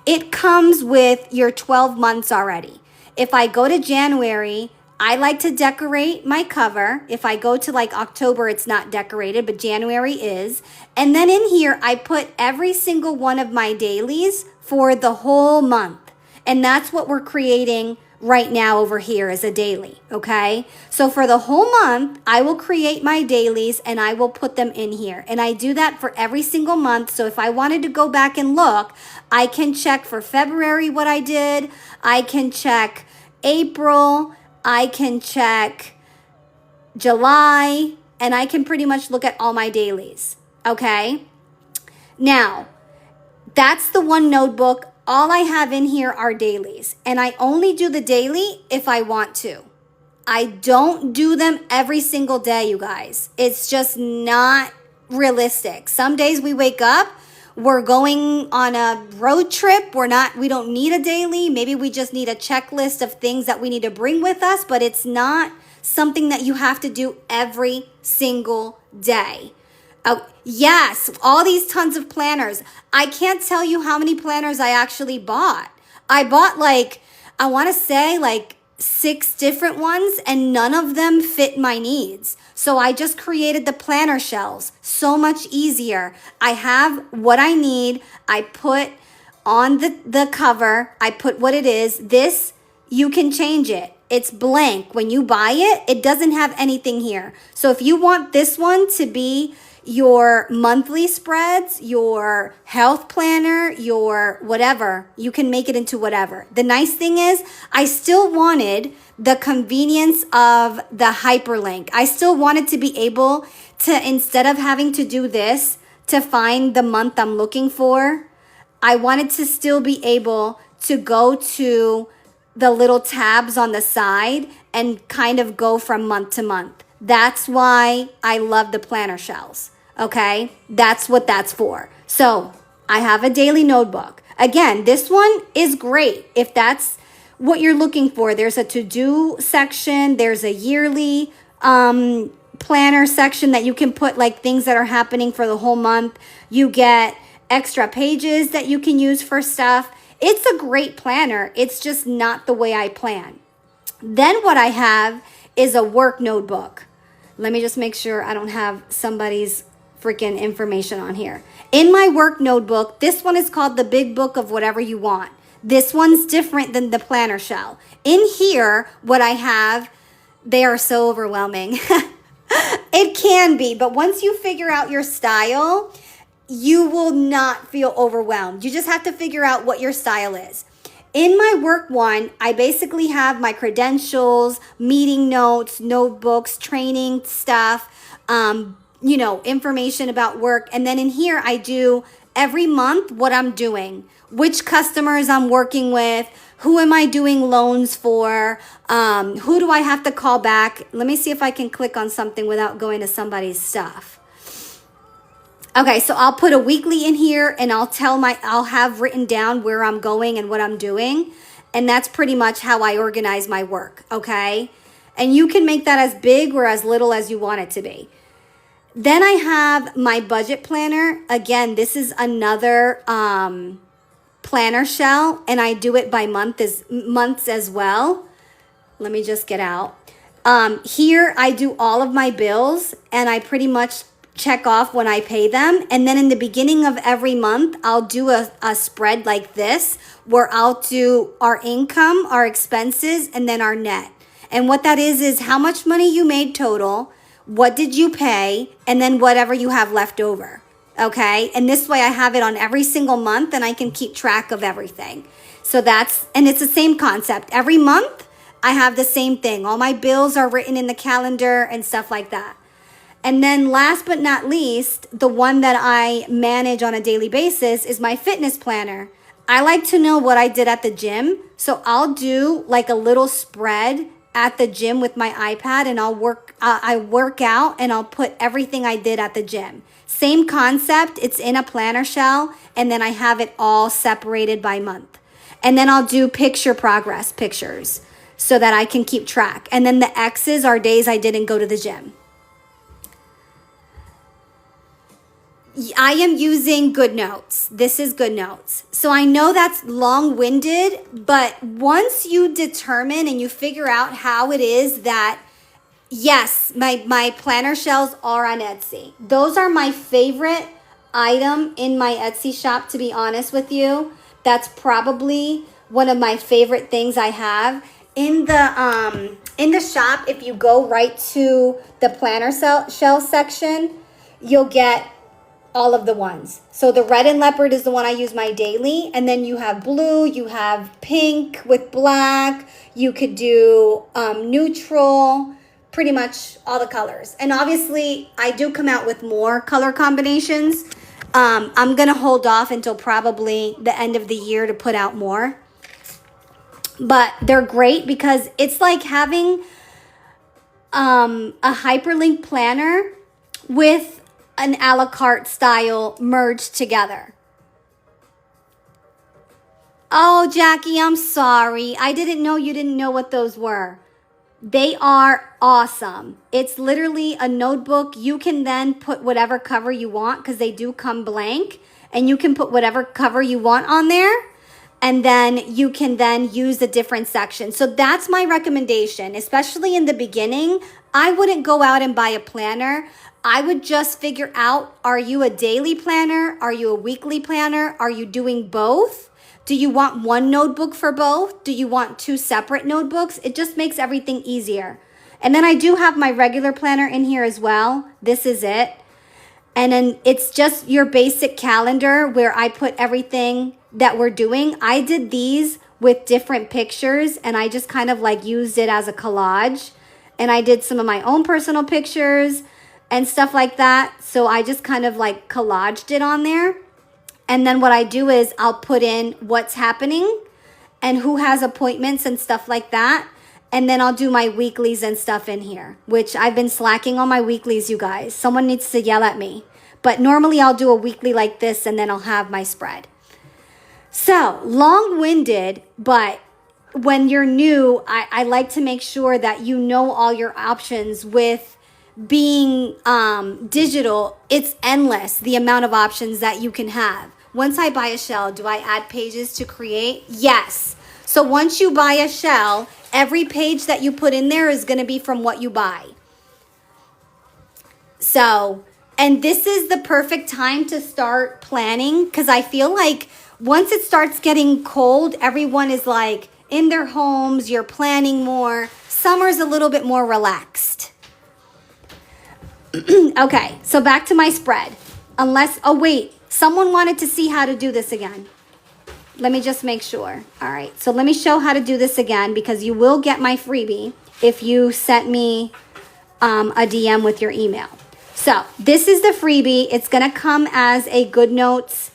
It comes with your 12 months already. If I go to January, I like to decorate my cover. If I go to like October, it's not decorated, but January is. And then in here, I put every single one of my dailies for the whole month. And that's what we're creating right now over here as a daily, okay? So for the whole month, I will create my dailies and I will put them in here. And I do that for every single month. So if I wanted to go back and look, I can check for February what I did. I can check April. I can check July, and I can pretty much look at all my dailies. Okay. Now, that's the one notebook. All I have in here are dailies, and I only do the daily if I want to. I don't do them every single day, you guys. It's just not realistic. Some days we wake up, we're going on a road trip. We don't need a daily. Maybe we just need a checklist of things that we need to bring with us, but it's not something that you have to do every single day. Oh, yes, all these tons of planners. I can't tell you how many planners I actually bought. I bought I want to say 6 different ones, and none of them fit my needs. So I just created the planner shelves. So much easier. I have what I need. I put on the cover, I put what it is. This, you can change it. It's blank. When you buy it, it doesn't have anything here. So if you want this one to be your monthly spreads, your health planner, your whatever, you can make it into whatever. The nice thing is, I still wanted the convenience of the hyperlink. I still wanted to be able to, instead of having to do this to find the month I'm looking for, I wanted to still be able to go to the little tabs on the side and kind of go from month to month. That's why I love the planner shells. Okay, that's what that's for. So I have a daily notebook. Again, this one is great if that's what you're looking for. There's a to-do section. There's a yearly planner section that you can put things that are happening for the whole month. You get extra pages that you can use for stuff. It's a great planner. It's just not the way I plan. Then what I have is a work notebook. Let me just make sure I don't have somebody's freaking information on here. In my work notebook, this one is called the Big Book of Whatever You Want. This one's different than the planner shell. In here, what I have, they are so overwhelming. It can be, but once you figure out your style, you will not feel overwhelmed. You just have to figure out what your style is. In my work one, I basically have my credentials, meeting notes, notebooks, training stuff, information about work. And then in here, I do every month what I'm doing, which customers I'm working with, who am I doing loans for, who do I have to call back. Let me see if I can click on something without going to somebody's stuff. Okay, so I'll put a weekly in here, and I'll have written down where I'm going and what I'm doing. And that's pretty much how I organize my work, okay? And you can make that as big or as little as you want it to be. Then I have my budget planner. Again, this is another planner shell, and I do it by months as well. Let me just get out. Here I do all of my bills, and I pretty much check off when I pay them. And then in the beginning of every month, I'll do a spread like this, where I'll do our income, our expenses, and then our net. And what that is how much money you made total, what did you pay, and then whatever you have left over. Okay. And this way I have it on every single month, and I can keep track of everything. So and it's the same concept. Every month I have the same thing. All my bills are written in the calendar and stuff like that. And then last but not least, the one that I manage on a daily basis is my fitness planner. I like to know what I did at the gym. So I'll do a little spread at the gym with my iPad, and I work out, and I'll put everything I did at the gym. Same concept. It's in a planner shell, and then I have it all separated by month. And then I'll do progress pictures so that I can keep track. And then the X's are days I didn't go to the gym. I am using GoodNotes. This is GoodNotes. So I know that's long-winded, but once you determine and you figure out how it is that, yes, my planner shells are on Etsy. Those are my favorite item in my Etsy shop, to be honest with you. That's probably one of my favorite things I have. In the shop, if you go right to the planner shell section, you'll get all of the ones. So the red and leopard is the one I use my daily. And then you have blue, you have pink with black. You could do neutral, pretty much all the colors. And obviously, I do come out with more color combinations. I'm going to hold off until probably the end of the year to put out more. But they're great because it's like having a hyperlink planner with an a la carte style merged together. Oh, Jackie, I'm sorry. I didn't know you didn't know what those were. They are awesome. It's literally a notebook. You can then put whatever cover you want because they do come blank, and you can put whatever cover you want on there, and then you can then use the different sections. So that's my recommendation, especially in the beginning. I wouldn't go out and buy a planner. I would just figure out, are you a daily planner? Are you a weekly planner? Are you doing both? Do you want one notebook for both? Do you want two separate notebooks? It just makes everything easier. And then I do have my regular planner in here as well. This is it. And then it's just your basic calendar where I put everything that we're doing. I did these with different pictures and I just kind of like used it as a collage. And I did some of my own personal pictures and stuff like that. So I just kind of like collaged it on there. And then what I do is I'll put in what's happening and who has appointments and stuff like that. And then I'll do my weeklies and stuff in here, which I've been slacking on my weeklies, you guys. Someone needs to yell at me. But normally I'll do a weekly like this and then I'll have my spread. So long-winded, but when you're new, I like to make sure that you know all your options. With being digital, it's endless, the amount of options that you can have. Once I buy a shell, do I add pages to create? Yes. So once you buy a shell, every page that you put in there is going to be from what you buy. So, and this is the perfect time to start planning because I feel like once it starts getting cold, everyone is like in their homes, you're planning more. Summer's a little bit more relaxed. Okay, so back to my spread. Oh wait, someone wanted to see how to do this again. Let me just make sure. All right, so let me show how to do this again because you will get my freebie if you sent me a DM with your email. So this is the freebie. It's gonna come as a GoodNotes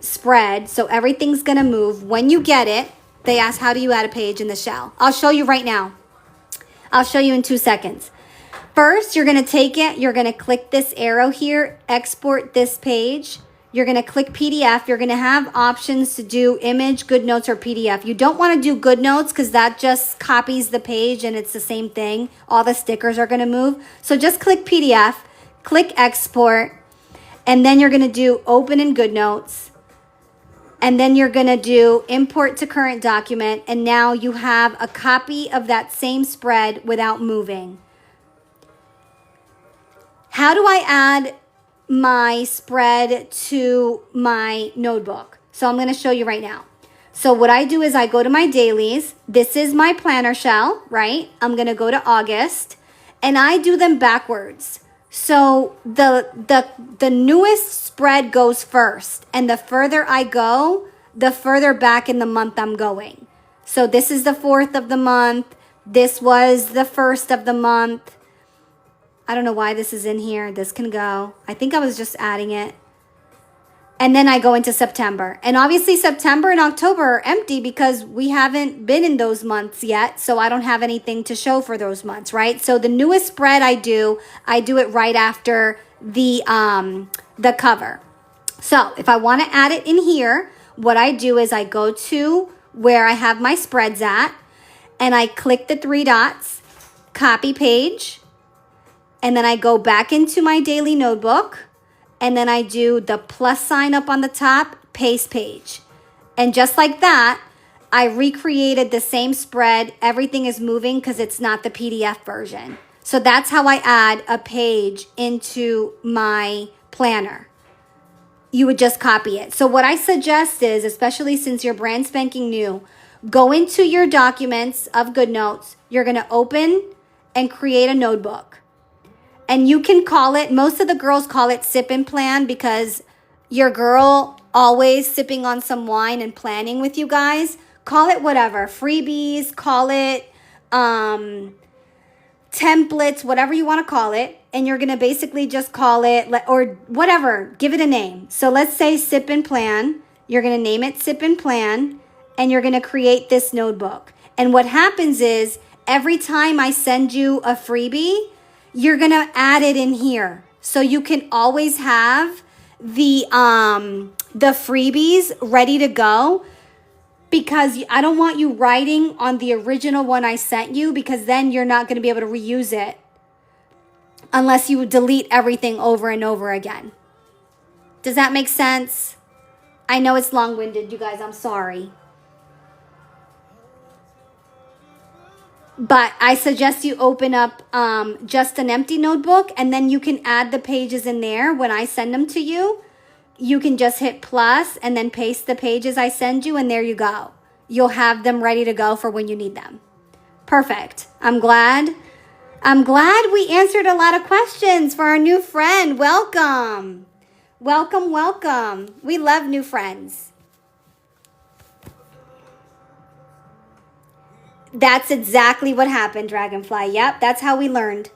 spread, so everything's gonna move. When you get it, they ask, how do you add a page in the shell? I'll show you right now. I'll show you in 2 seconds. First, you're going to take it, you're going to click this arrow here, export this page. You're going to click PDF. You're going to have options to do image, GoodNotes, or PDF. You don't want to do GoodNotes because that just copies the page and it's the same thing. All the stickers are going to move. So just click PDF, click export, and then you're going to do open in GoodNotes. And then you're going to do import to current document. And now you have a copy of that same spread without moving. How do I add my spread to my notebook? So I'm going to show you right now. So what I do is I go to my dailies. This is my planner shell, right? I'm going to go to August and I do them backwards. So the newest spread goes first, and the further I go, the further back in the month I'm going. So this is the 4th of the month. This was the 1st of the month. I don't know why this is in here. This can go. I think I was just adding it. And then I go into September. And obviously September and October are empty because we haven't been in those months yet. So I don't have anything to show for those months, right? So the newest spread I do it right after the cover. So if I want to add it in here, what I do is I go to where I have my spreads at and I click the 3 dots, copy page, and then I go back into my daily notebook. And then I do the plus sign up on the top, paste page. And just like that, I recreated the same spread. Everything is moving because it's not the PDF version. So that's how I add a page into my planner. You would just copy it. So what I suggest is, especially since you're brand spanking new, go into your documents of GoodNotes. You're going to open and create a notebook. And you can call it, most of the girls call it sip and plan because your girl always sipping on some wine and planning with you guys. Call it whatever, freebies, call it templates, whatever you want to call it. And you're going to basically just call it, or whatever, give it a name. So let's say Sip and Plan. You're going to name it Sip and Plan, and you're going to create this notebook. And what happens is every time I send you a freebie, you're going to add it in here. So you can always have the freebies ready to go, because I don't want you writing on the original one I sent you, because then you're not going to be able to reuse it unless you delete everything over and over again. Does that make sense? I know it's long-winded, you guys. I'm sorry. But I suggest you open up just an empty notebook, and then you can add the pages in there when I send them to you. You can just hit plus and then paste the pages I send you, and there you go. You'll have them ready to go for when you need them. Perfect. I'm glad we answered a lot of questions for our new friend. Welcome. Welcome, welcome. We love new friends. That's exactly what happened, Dragonfly. Yep, that's how we learned.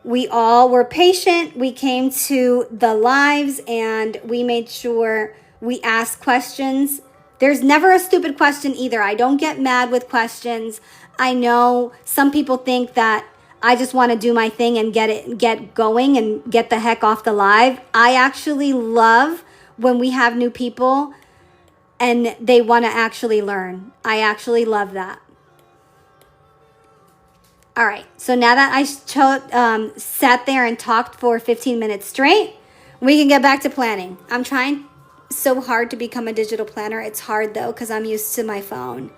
We all were patient. We came to the lives and we made sure we asked questions. There's never a stupid question either. I don't get mad with questions. I know some people think that I just want to do my thing and get going and get the heck off the live. I actually love when we have new people and they want to actually learn. I actually love that. All right, so now that I sat there and talked for 15 minutes straight, we can get back to planning. I'm trying so hard to become a digital planner. It's hard though, because I'm used to my phone.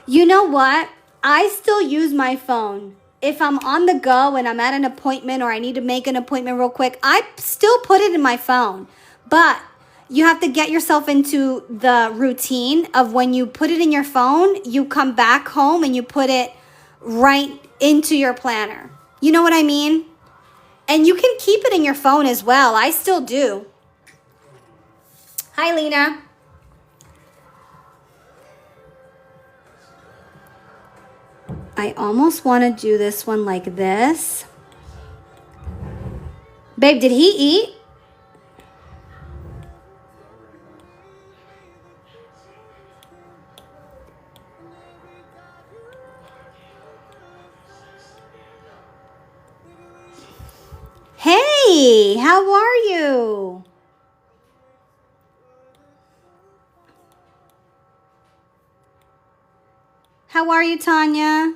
You know what? I still use my phone. If I'm on the go and I'm at an appointment or I need to make an appointment real quick, I still put it in my phone. But you have to get yourself into the routine of when you put it in your phone, you come back home and you put it right into your planner. You know what I mean? And you can keep it in your phone as well. I still do. Hi, Lena. I almost want to do this one like this. Babe, did he eat? Hey, how are you? How are you, Tanya?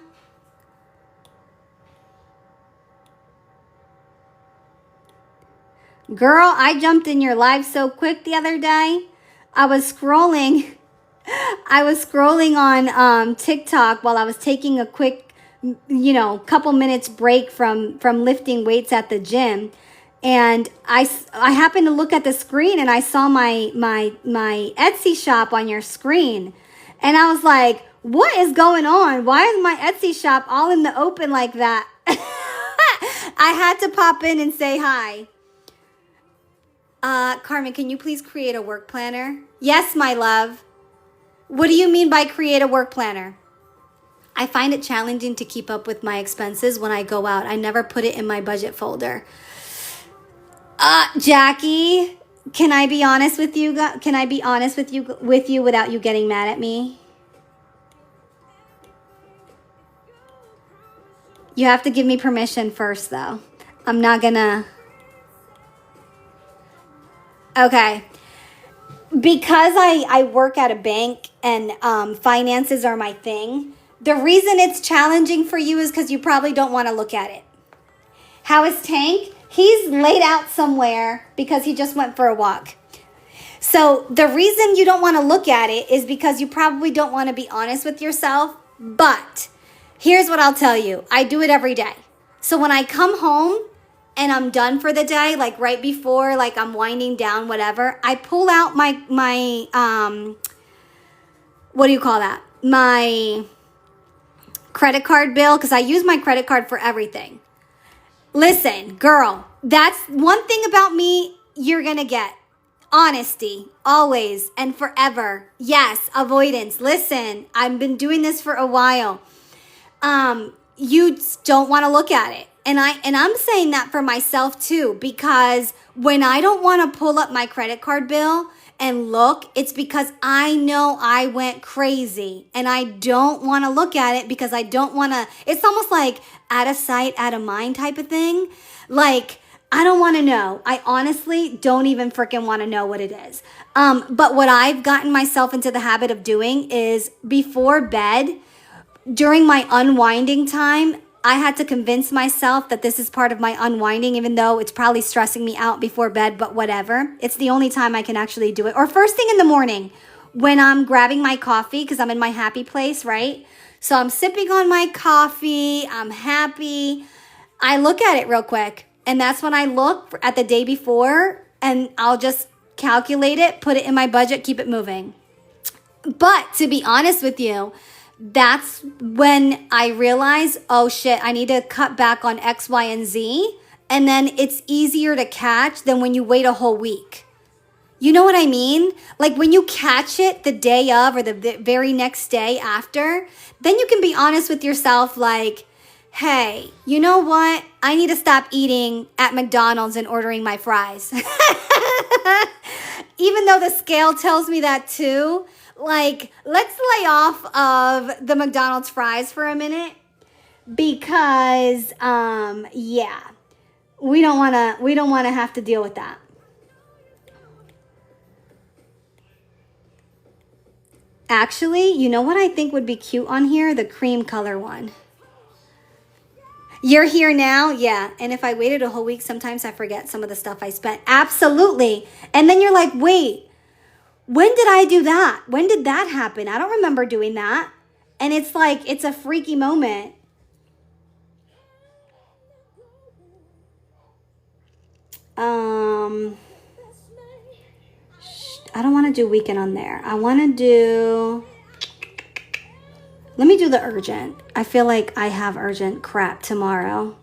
Girl, I jumped in your live so quick the other day. I was scrolling on TikTok while I was taking a quick, couple minutes break from lifting weights at the gym. And I happened to look at the screen and I saw my Etsy shop on your screen. And I was like, what is going on? Why is my Etsy shop all in the open like that? I had to pop in and say hi. Carmen, can you please create a work planner? Yes, my love. What do you mean by create a work planner? I find it challenging to keep up with my expenses when I go out. I never put it in my budget folder. Jackie, can I be honest with you? Can I be honest with you without you getting mad at me? You have to give me permission first, though. I'm not gonna... Okay. Because I work at a bank and finances are my thing, the reason it's challenging for you is because you probably don't want to look at it. How is Tank? He's laid out somewhere because he just went for a walk. So the reason you don't want to look at it is because you probably don't want to be honest with yourself. But here's what I'll tell you. I do it every day. So when I come home and I'm done for the day, like right before, like I'm winding down, whatever, I pull out my what do you call that? My credit card bill, because I use my credit card for everything. Listen, girl, that's one thing about me you're going to get. Honesty, always and forever. Yes, avoidance. Listen, I've been doing this for a while. you don't want to look at it. And I'm saying that for myself too, because when I don't want to pull up my credit card bill and look, it's because I know I went crazy and I don't want to look at it because I don't want to. It's almost like out of sight, out of mind type of thing. Like, I don't want to know. I honestly don't even freaking want to know what it is. But what I've gotten myself into the habit of doing is before bed, during my unwinding time, I had to convince myself that this is part of my unwinding, even though it's probably stressing me out before bed, but whatever. It's the only time I can actually do it. Or first thing in the morning when I'm grabbing my coffee because I'm in my happy place, right? So I'm sipping on my coffee. I'm happy. I look at it real quick. And that's when I look at the day before and I'll just calculate it, put it in my budget, keep it moving. But to be honest with you, that's when I realize, oh shit, I need to cut back on X, Y, and Z. And then it's easier to catch than when you wait a whole week. You know what I mean? Like when you catch it the day of or the very next day after, then you can be honest with yourself like, hey, you know what? I need to stop eating at McDonald's and ordering my fries. Even though the scale tells me that too, like, let's lay off of the McDonald's fries for a minute because, yeah, we don't wanna have to deal with that. Actually, you know what I think would be cute on here? The cream color one. You're here now? Yeah. And if I waited a whole week, sometimes I forget some of the stuff I spent. Absolutely. And then you're like, wait, when did I do that? When did that happen? I don't remember doing that. And it's like, it's a freaky moment. Um, I don't want to do weekend on there. I want to do, let me do the urgent. I feel like I have urgent crap tomorrow.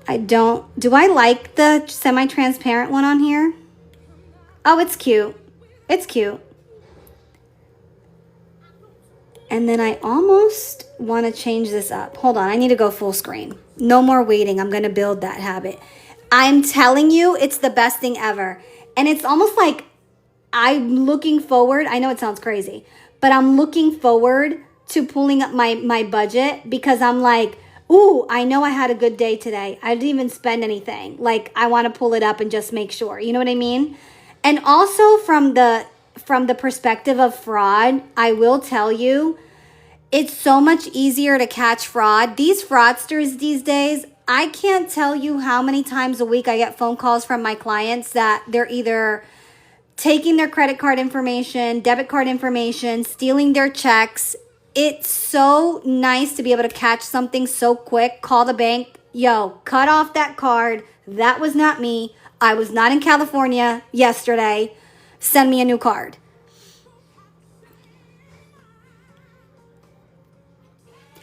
Do I like the semi-transparent one on here? Oh, it's cute. It's cute. And then I almost want to change this up. Hold on, I need to go full screen. No more waiting. I'm going to build that habit. I'm telling you, it's the best thing ever. And it's almost like I'm looking forward. I know it sounds crazy, but I'm looking forward to pulling up my budget because I'm like, ooh, I know I had a good day today. I didn't even spend anything. Like, I want to pull it up and just make sure. You know what I mean? And also from the perspective of fraud, I will tell you, it's so much easier to catch fraud. These fraudsters these days, I can't tell you how many times a week I get phone calls from my clients that they're either taking their credit card information, debit card information, stealing their checks. It's so nice to be able to catch something so quick. Call the bank. Yo, cut off that card. That was not me. I was not in California yesterday. Send me a new card.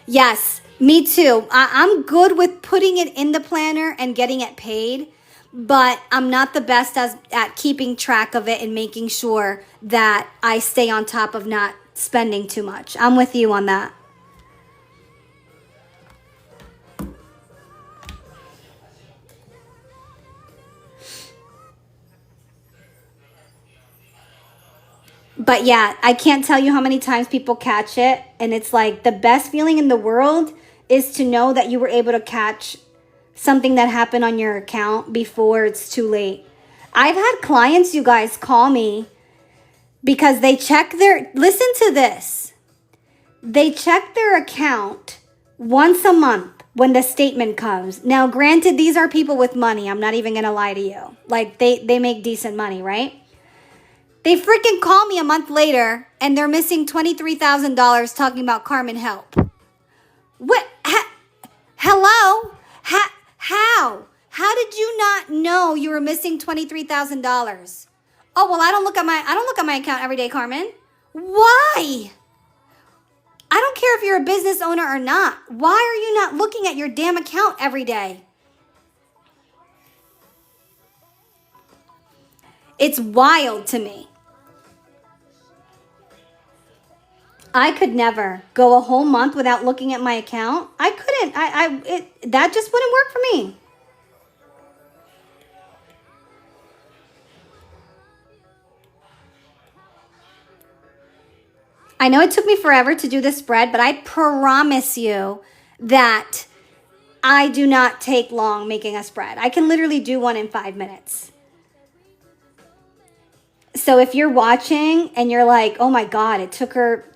Yes, me too. I'm good with putting it in the planner and getting it paid, but I'm not the best at keeping track of it and making sure that I stay on top of not spending too much. I'm with you on that. But yeah, I can't tell you how many times people catch it. And it's like the best feeling in the world is to know that you were able to catch something that happened on your account before it's too late. I've had clients, you guys, call me because listen to this. They check their account once a month when the statement comes. Now, granted, these are people with money. I'm not even going to lie to you. Like they make decent money, right? They freaking call me a month later and they're missing $23,000 talking about Carmen help. What? Hello? How? How did you not know you were missing $23,000? Oh, well, I don't look at my account every day, Carmen. Why? I don't care if you're a business owner or not. Why are you not looking at your damn account every day? It's wild to me. I could never go a whole month without looking at my account. I couldn't. That just wouldn't work for me. I know it took me forever to do this spread, but I promise you that I do not take long making a spread. I can literally do one in 5 minutes. So if you're watching and you're like, oh my God, it took her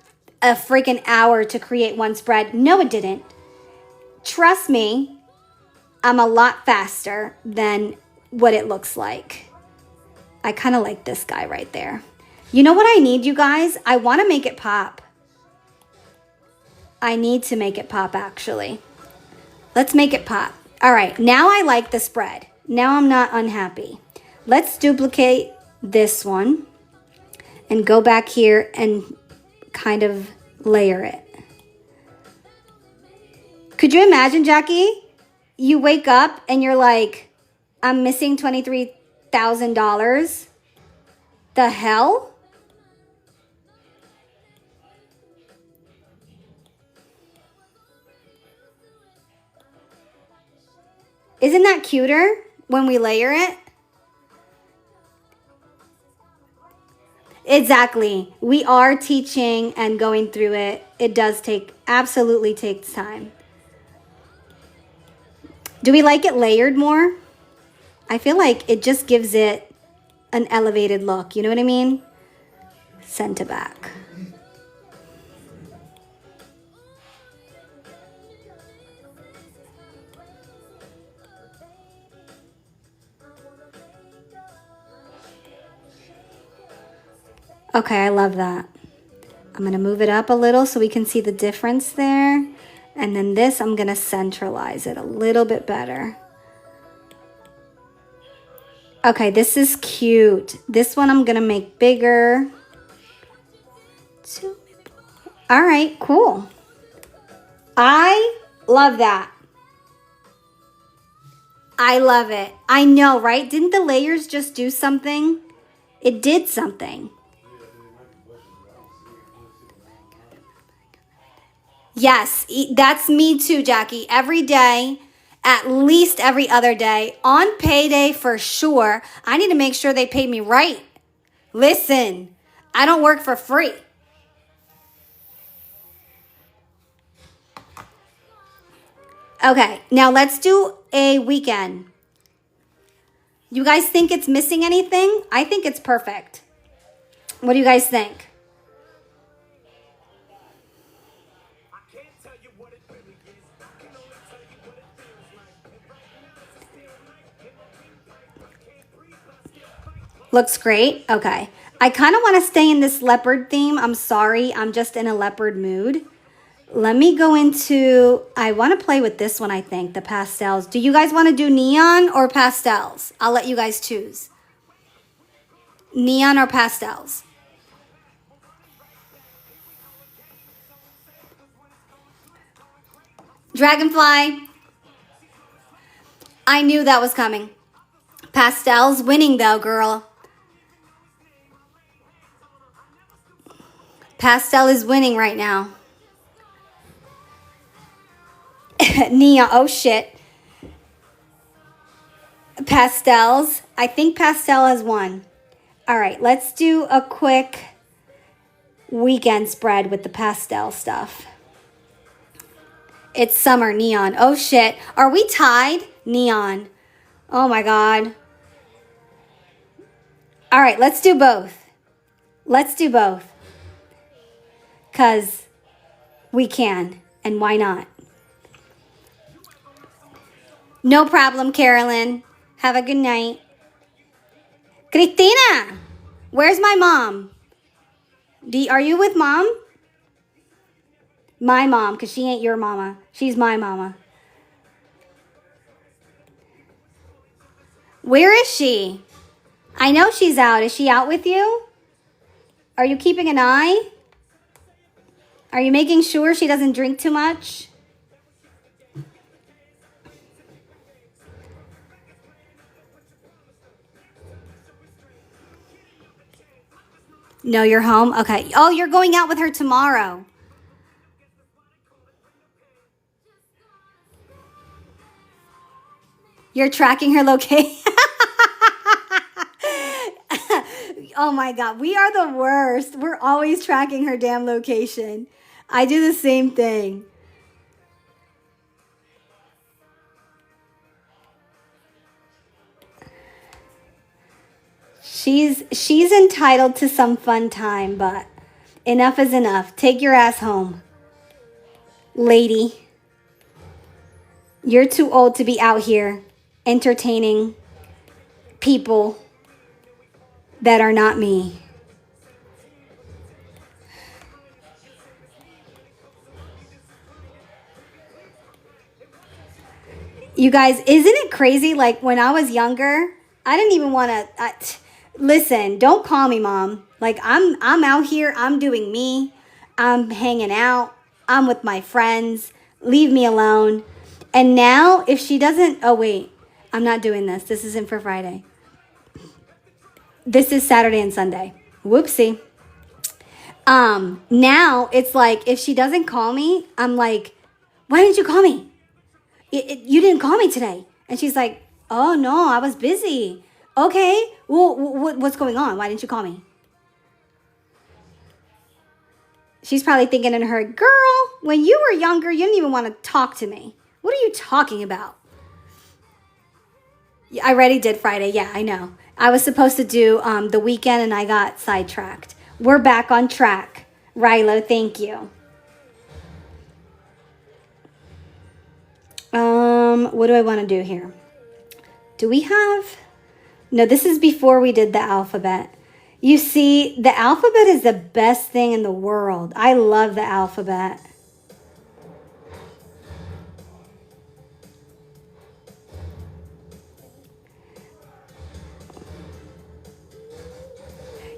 a freaking hour to create one spread. No, it didn't. Trust me, I'm a lot faster than what it looks like. I kind of like this guy right there. You know what I need, you guys? I want to make it pop. I need to make it pop, actually. Let's make it pop. All right, now I like the spread. Now I'm not unhappy. Let's duplicate this one and go back here and kind of layer it. Could you imagine, Jackie? You wake up and you're like, I'm missing $23,000. The hell? Isn't that cuter when we layer it? Exactly. We are teaching and going through it. It does absolutely takes time. Do we like it layered more? I feel like it just gives it an elevated look. You know what I mean? Send to back. Okay, I love that. I'm going to move it up a little so we can see the difference there. And then this, I'm going to centralize it a little bit better. Okay, this is cute. This one I'm going to make bigger. All right, cool. I love that. I love it. I know, right? Didn't the layers just do something? It did something. Yes, that's me too, Jackie. Every day, at least every other day, on payday for sure, I need to make sure they pay me right. Listen, I don't work for free. Okay, now let's do a weekend. You guys think it's missing anything? I think it's perfect. What do you guys think? Looks great. Okay. I kind of want to stay in this leopard theme. I'm sorry. I'm just in a leopard mood. Let me go into, I want to play with this one, I think, the pastels. Do you guys want to do neon or pastels? I'll let you guys choose. Neon or pastels? Dragonfly. I knew that was coming. Pastels winning though, girl. Pastel is winning right now. Neon, oh shit. Pastels. I think pastel has won. All right, let's do a quick weekend spread with the pastel stuff. It's summer, neon. Oh shit. Are we tied? Neon. Oh my God. All right, let's do both. Let's do both. Because we can, and why not? No problem, Carolyn. Have a good night. Christina, where's my mom? Are you with mom? My mom, because she ain't your mama. She's my mama. Where is she? I know she's out. Is she out with you? Are you keeping an eye? Are you making sure she doesn't drink too much? No, you're home? Okay. Oh, you're going out with her tomorrow. You're tracking her location. Oh my God. We are the worst. We're always tracking her damn location. I do the same thing. She's entitled to some fun time, but enough is enough. Take your ass home. Lady, you're too old to be out here entertaining people that are not me. You guys, isn't it crazy? Like when I was younger, I didn't even want to listen. Don't call me mom. Like I'm out here. I'm doing me. I'm hanging out. I'm with my friends. Leave me alone. And now, if she doesn't, oh wait, I'm not doing this. This isn't for Friday. This is Saturday and Sunday. Whoopsie. Now it's like if she doesn't call me, I'm like, why didn't you call me? You didn't call me today. And she's like, oh no, I was busy. Okay, well, what's going on? Why didn't you call me? She's probably thinking in her, girl, when you were younger, you didn't even want to talk to me. What are you talking about? I already did Friday. Yeah, I know. I was supposed to do the weekend and I got sidetracked. We're back on track. Rilo, thank you. What do I want to do here? Do we have... No, this is before we did the alphabet. You see, the alphabet is the best thing in the world. I love the alphabet.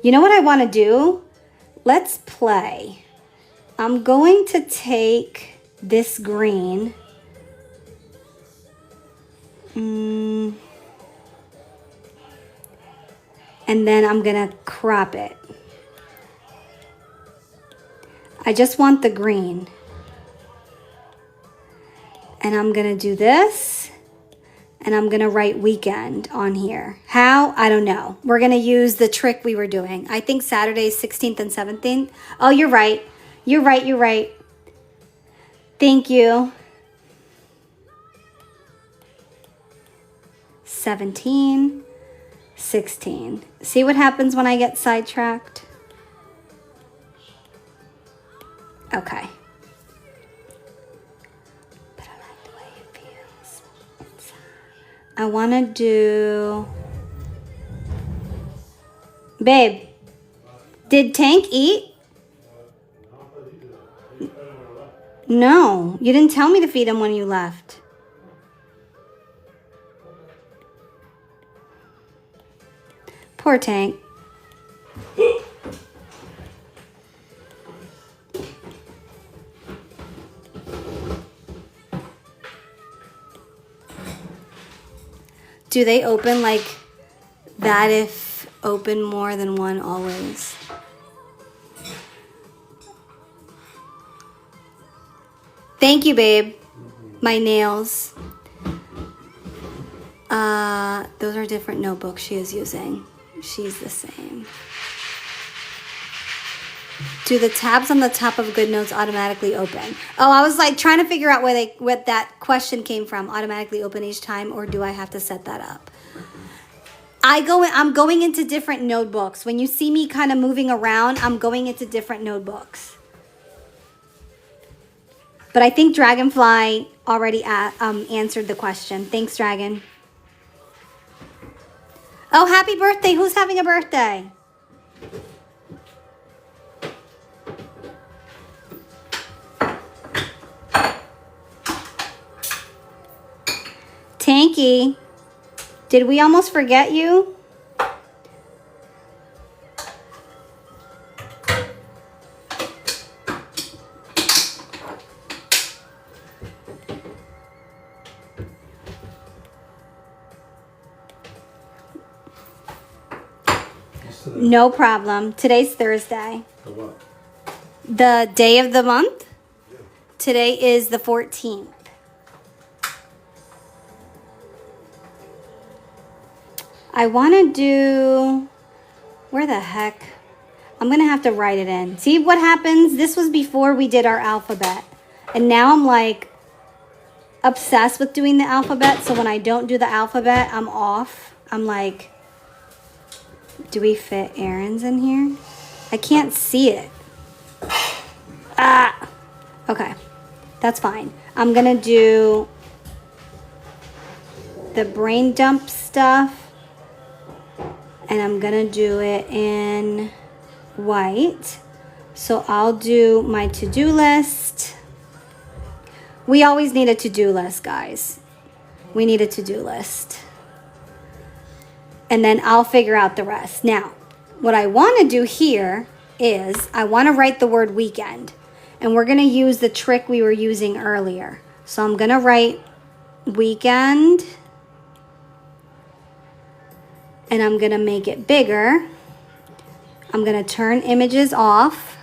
You know what I want to do? Let's play. I'm going to take this green. And then I'm going to crop it. I just want the green. And I'm going to do this. And I'm going to write weekend on here. How? I don't know. We're going to use the trick we were doing. I think Saturday, 16th and 17th. Oh, you're right. You're right. You're right. Thank you. 17, 16. See what happens when I get sidetracked? Okay. But I like the way it feels inside. I want to do... Babe, did Tank eat? No, you didn't tell me to feed him when you left. Poor Tank. Do they open like that if open more than one always? Thank you, babe. My nails. Those are different notebooks she is using. She's the same. Do the tabs on the top of GoodNotes automatically open? Oh, I was like trying to figure out what that question came from. Automatically open each time, or do I have to set that up? I'm going into different notebooks. When you see me kind of moving around, I'm going into different notebooks. But I think Dragonfly already answered the question. Thanks, Dragon. Oh, happy birthday. Who's having a birthday? Tanky, did we almost forget you? What's today? No problem. Today's Thursday. The what? The day of the month? Yeah. Today is the 14th. I want to do... Where the heck? I'm going to have to write it in. See what happens? This was before we did our alphabet. And now I'm like obsessed with doing the alphabet. So when I don't do the alphabet, I'm off. I'm like, do we fit errands in here? I can't see it. Ah, okay. That's fine. I'm going to do the brain dump stuff. And I'm going to do it in white. So I'll do my to-do list. We always need a to-do list, guys. We need a to-do list. And then I'll figure out the rest. Now, what I want to do here is I want to write the word weekend. And we're going to use the trick we were using earlier. So I'm going to write weekend. And I'm going to make it bigger. I'm going to turn images off.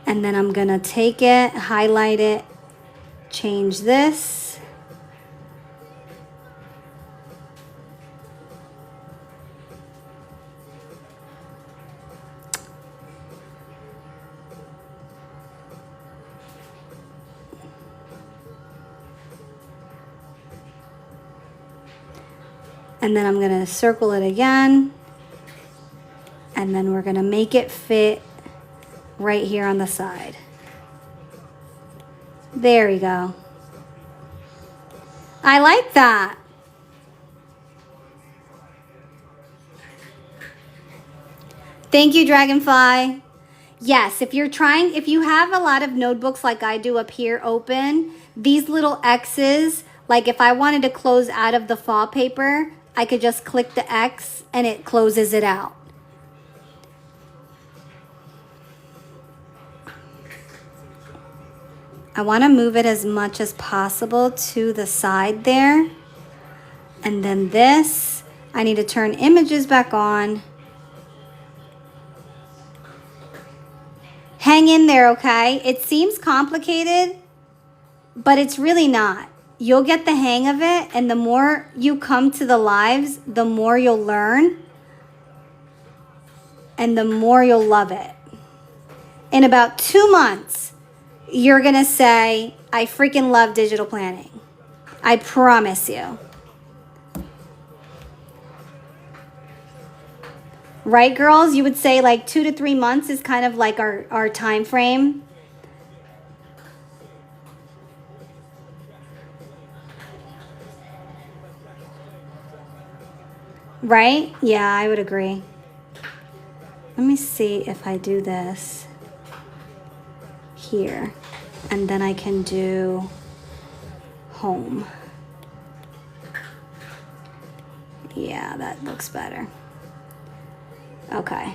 And then I'm going to take it, highlight it, change this. And then I'm going to circle it again. And then we're going to make it fit right here on the side. There we go. I like that. Thank you, Dragonfly. Yes, if you have a lot of notebooks like I do up here open, these little X's, like if I wanted to close out of the fall paper, I could just click the X and it closes it out. I want to move it as much as possible to the side there. And then this, I need to turn images back on. Hang in there, okay? It seems complicated, but it's really not. You'll get the hang of it, and the more you come to the lives, the more you'll learn, and the more you'll love it. In about 2 months, you're going to say, I freaking love digital planning. I promise you. Right, girls? You would say like 2 to 3 months is kind of like our time frame. Right? Yeah, I would agree. Let me see if I do this here. And then I can do home. Yeah, that looks better. Okay.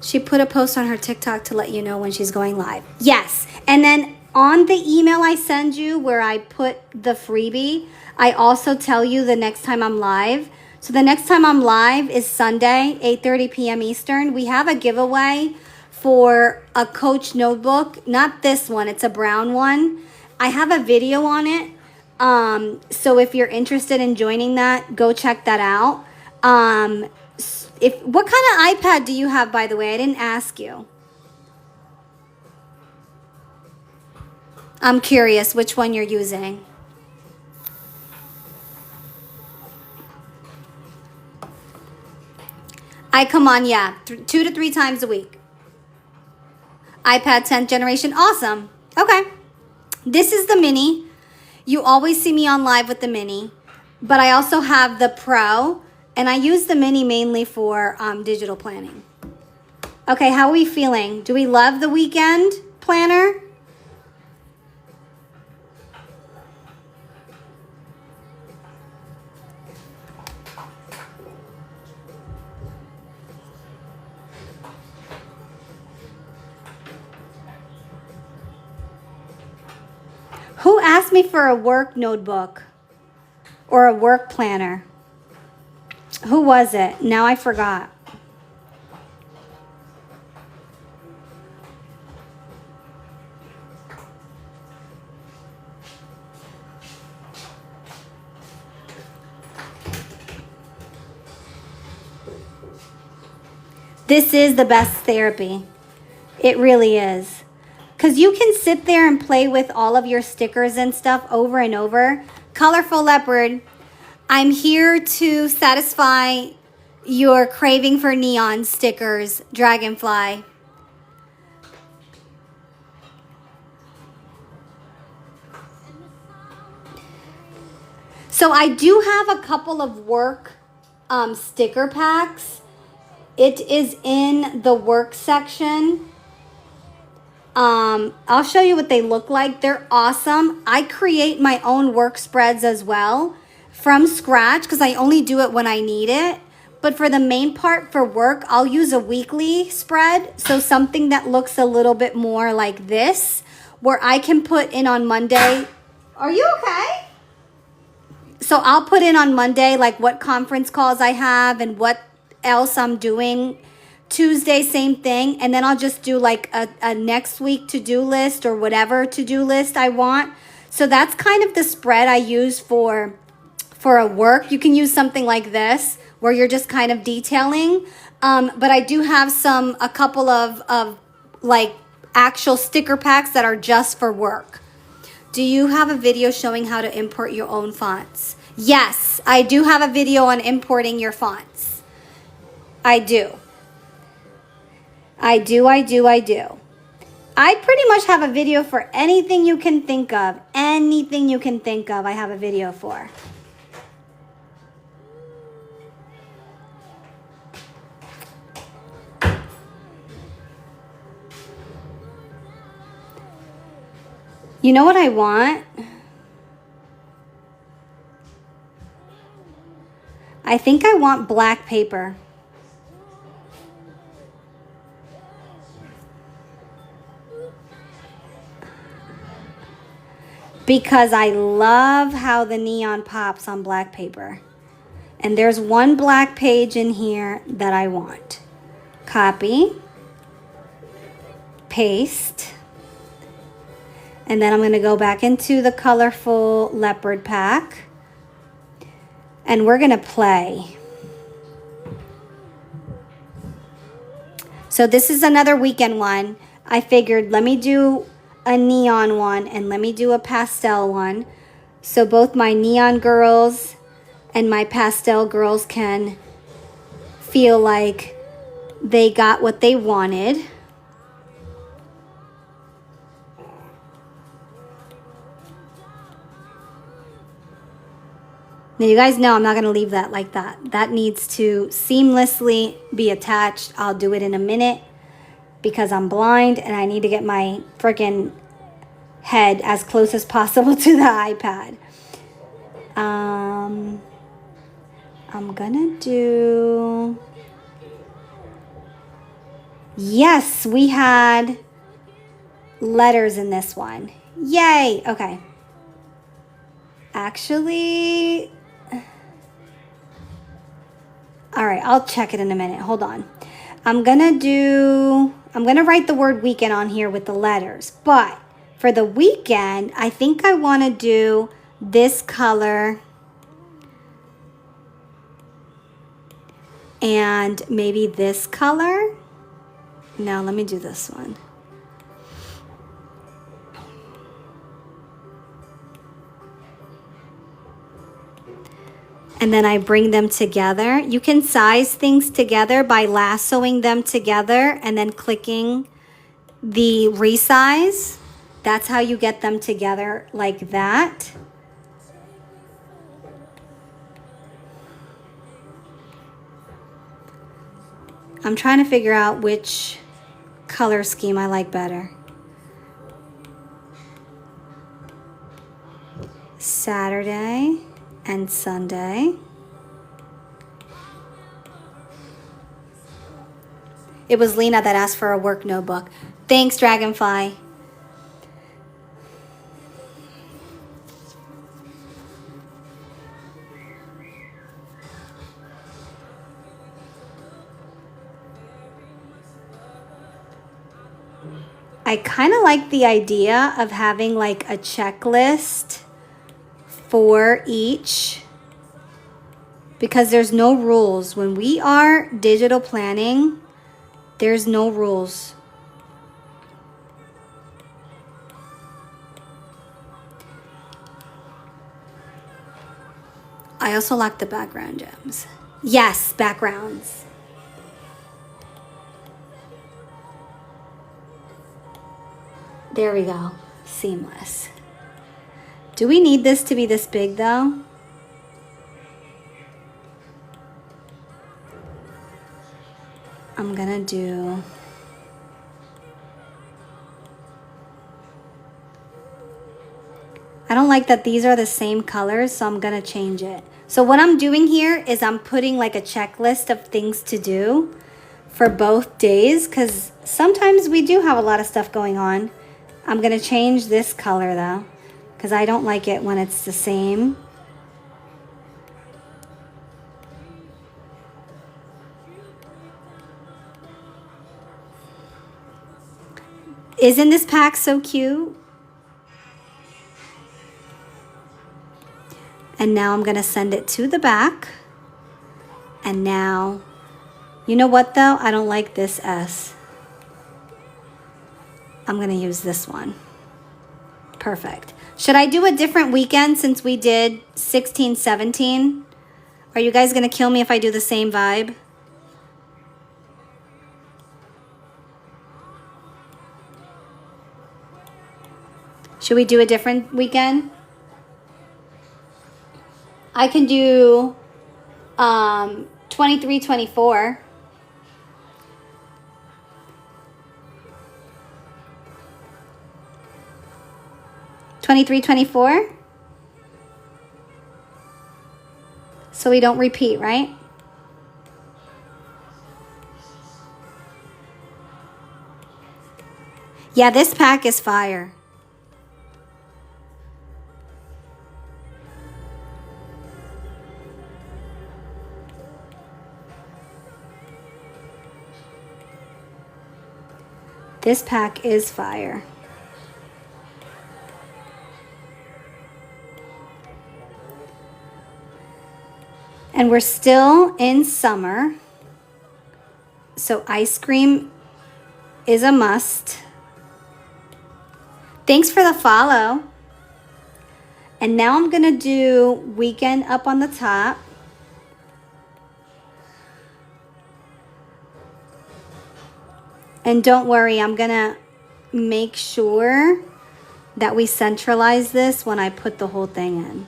She put a post on her TikTok to let you know when she's going live. Yes. And then on the email I send you where I put the freebie, I also tell you the next time I'm live. So the next time I'm live is Sunday, 8:30 p.m. Eastern. We have a giveaway for a Coach notebook. Not this one. It's a brown one. I have a video on it. So if you're interested in joining that, go check that out. What kind of iPad do you have, by the way? I didn't ask you. I'm curious which one you're using. I come on, yeah, 2 to 3 times a week. iPad 10th generation, awesome. Okay, this is the mini. You always see me on live with the mini, but I also have the Pro, and I use the mini mainly for digital planning. Okay, how are we feeling? Do we love the weekend planner? asked me for a work notebook or a work planner. Who was it? Now I forgot. This is the best therapy. It really is. Because you can sit there and play with all of your stickers and stuff over and over. Colorful Leopard, I'm here to satisfy your craving for neon stickers, Dragonfly. So I do have a couple of work sticker packs. It is in the work section. I'll show you what they look like. They're awesome. I create my own work spreads as well from scratch because I only do it when I need it. But for the main part for work, I'll use a weekly spread. So something that looks a little bit more like this, where I can put in on Monday. Are you okay? So I'll put in on Monday like what conference calls I have and what else I'm doing. Tuesday, same thing. And then I'll just do like a next week to-do list or whatever to-do list I want. So that's kind of the spread I use for a work. You can use something like this where you're just kind of detailing. But I do have a couple of like actual sticker packs that are just for work. Do you have a video showing how to import your own fonts? Yes, I do have a video on importing your fonts. I do. I do. I pretty much have a video for anything you can think of. Anything you can think of, I have a video for. You know what I want? I think I want black paper. Because I love how the neon pops on black paper. And there's one black page in here that I want. Copy. Paste. And then I'm going to go back into the colorful leopard pack. And we're going to play. So this is another weekend one. I figured let me do a neon one and let me do a pastel one. So both my neon girls and my pastel girls can feel like they got what they wanted. Now you guys know I'm not going to leave that like that. That needs to seamlessly be attached. I'll do it in a minute because I'm blind and I need to get my freaking head as close as possible to the iPad. I'm going to do... Yes, we had letters in this one. Yay! Okay. Actually... All right, I'll check it in a minute. Hold on. I'm going to write the word weekend on here with the letters. But for the weekend, I think I want to do this color and maybe this color. No, let me do this one. And then I bring them together. You can size things together by lassoing them together and then clicking the resize. That's how you get them together like that. I'm trying to figure out which color scheme I like better. Saturday and Sunday. It was Lena that asked for a work notebook. Thanks, Dragonfly. I kind of like the idea of having like a checklist for each, because there's no rules. When we are digital planning, there's no rules. I also like the background gems. Yes, backgrounds. There we go. Seamless. Do we need this to be this big though? I'm gonna do... I don't like that these are the same colors, so I'm gonna change it. So what I'm doing here is I'm putting like a checklist of things to do for both days, because sometimes we do have a lot of stuff going on. I'm gonna change this color though, because I don't like it when it's the same. Isn't this pack so cute? And now I'm gonna send it to the back. And now, you know what though? I don't like this S. I'm gonna use this one. Perfect. Should I do a different weekend since we did 16, 17? Are you guys gonna kill me if I do the same vibe? Should we do a different weekend? I can do 23, 24. So we don't repeat, right? Yeah, this pack is fire. This pack is fire. And we're still in summer, so ice cream is a must. Thanks for the follow. And now I'm gonna do weekend up on the top. And don't worry, I'm gonna make sure that we centralize this when I put the whole thing in.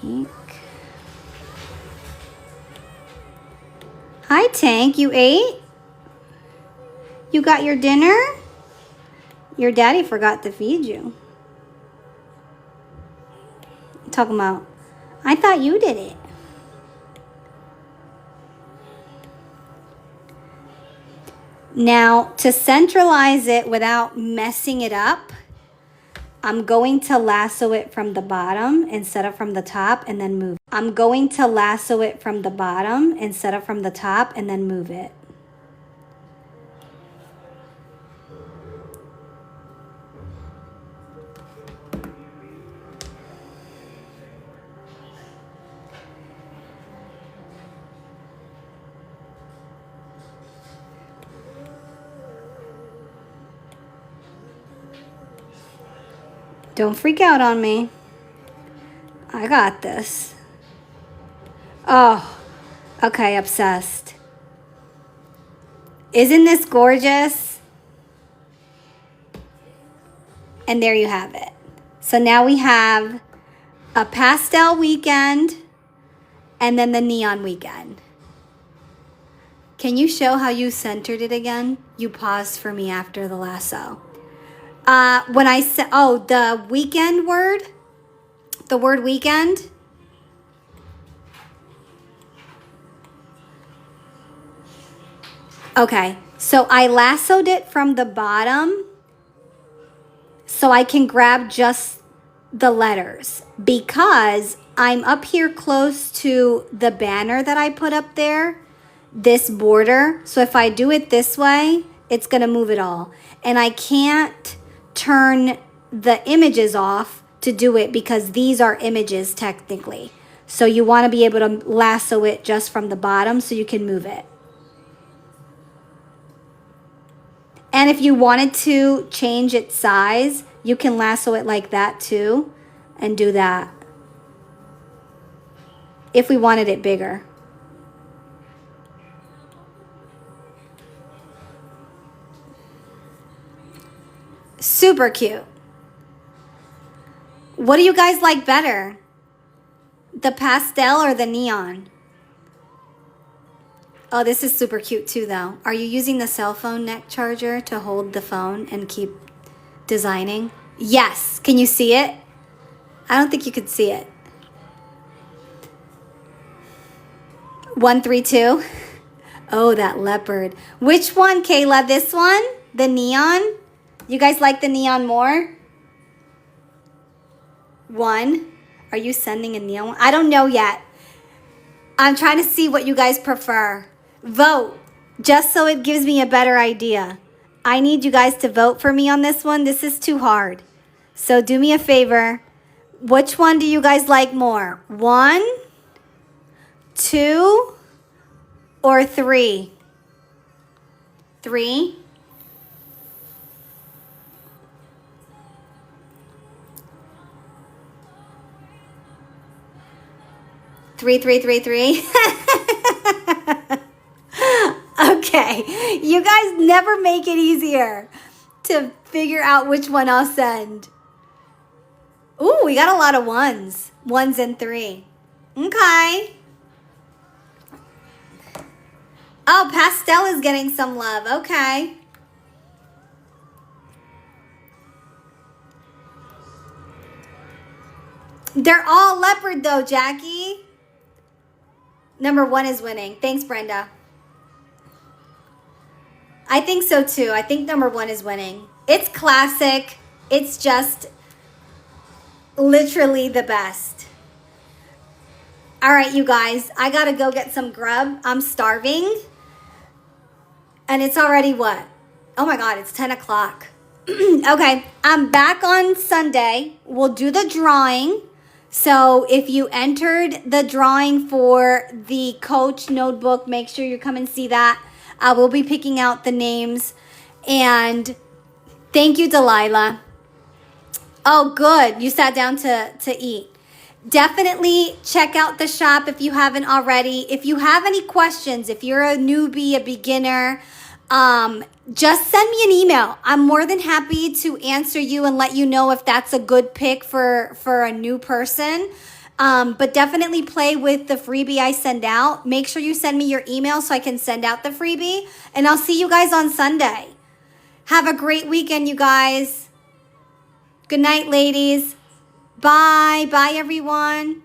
Week. Hi Tank, you ate? You got your dinner? Your daddy forgot to feed you. Talking about, I thought you did it. Now, to centralize it without messing it up, I'm going to lasso it from the bottom instead of from the top and then move. I'm going to lasso it from the bottom instead of from the top and then move it. Don't freak out on me. I got this. Oh, okay, obsessed. Isn't this gorgeous? And there you have it. So now we have a pastel weekend and then the neon weekend. Can you show how you centered it again? You paused for me after the lasso. When I said, oh, the weekend word, the word weekend. Okay, so I lassoed it from the bottom so I can grab just the letters because I'm up here close to the banner that I put up there, this border. So if I do it this way, it's going to move it all. And I can't turn the images off to do it because these are images technically. So you want to be able to lasso it just from the bottom so you can move it. And if you wanted to change its size, you can lasso it like that too and do that if we wanted it bigger. Super cute. What do you guys like better? The pastel or the neon? Oh, this is super cute too though. Are you using the cell phone neck charger to hold the phone and keep designing? Yes. Can you see it? I don't think you could see it. 132. Oh, that leopard. Which one, Kayla? This one? The neon? You guys like the neon more? One. Are you sending a neon one? I don't know yet. I'm trying to see what you guys prefer. Vote, just so it gives me a better idea. I need you guys to vote for me on this one. This is too hard. So do me a favor. Which one do you guys like more? 1, 2, or 3? 3? Three. Okay, you guys never make it easier to figure out which one I'll send. Ooh, we got a lot of ones. 1s and 3. Okay. Oh, pastel is getting some love. Okay. They're all leopard though, Jackie. Number 1 is winning. Thanks, Brenda. I think so too. I think number 1 is winning. It's classic. It's just literally the best. All right, you guys. I got to go get some grub. I'm starving. And it's already what? Oh my God, it's 10 o'clock. Okay, I'm back on Sunday. We'll do the drawing. So if you entered the drawing for the Coach Notebook, make sure you come and see that. I will be picking out the names. And thank you, Delilah. Oh, good. You sat down to eat. Definitely check out the shop if you haven't already. If you have any questions, if you're a newbie, a beginner, just send me an email. I'm more than happy to answer you and let you know if that's a good pick for a new person. But definitely play with the freebie I send out. Make sure you send me your email so I can send out the freebie. And I'll see you guys on Sunday. Have a great weekend, you guys. Good night, ladies. Bye. Bye, everyone.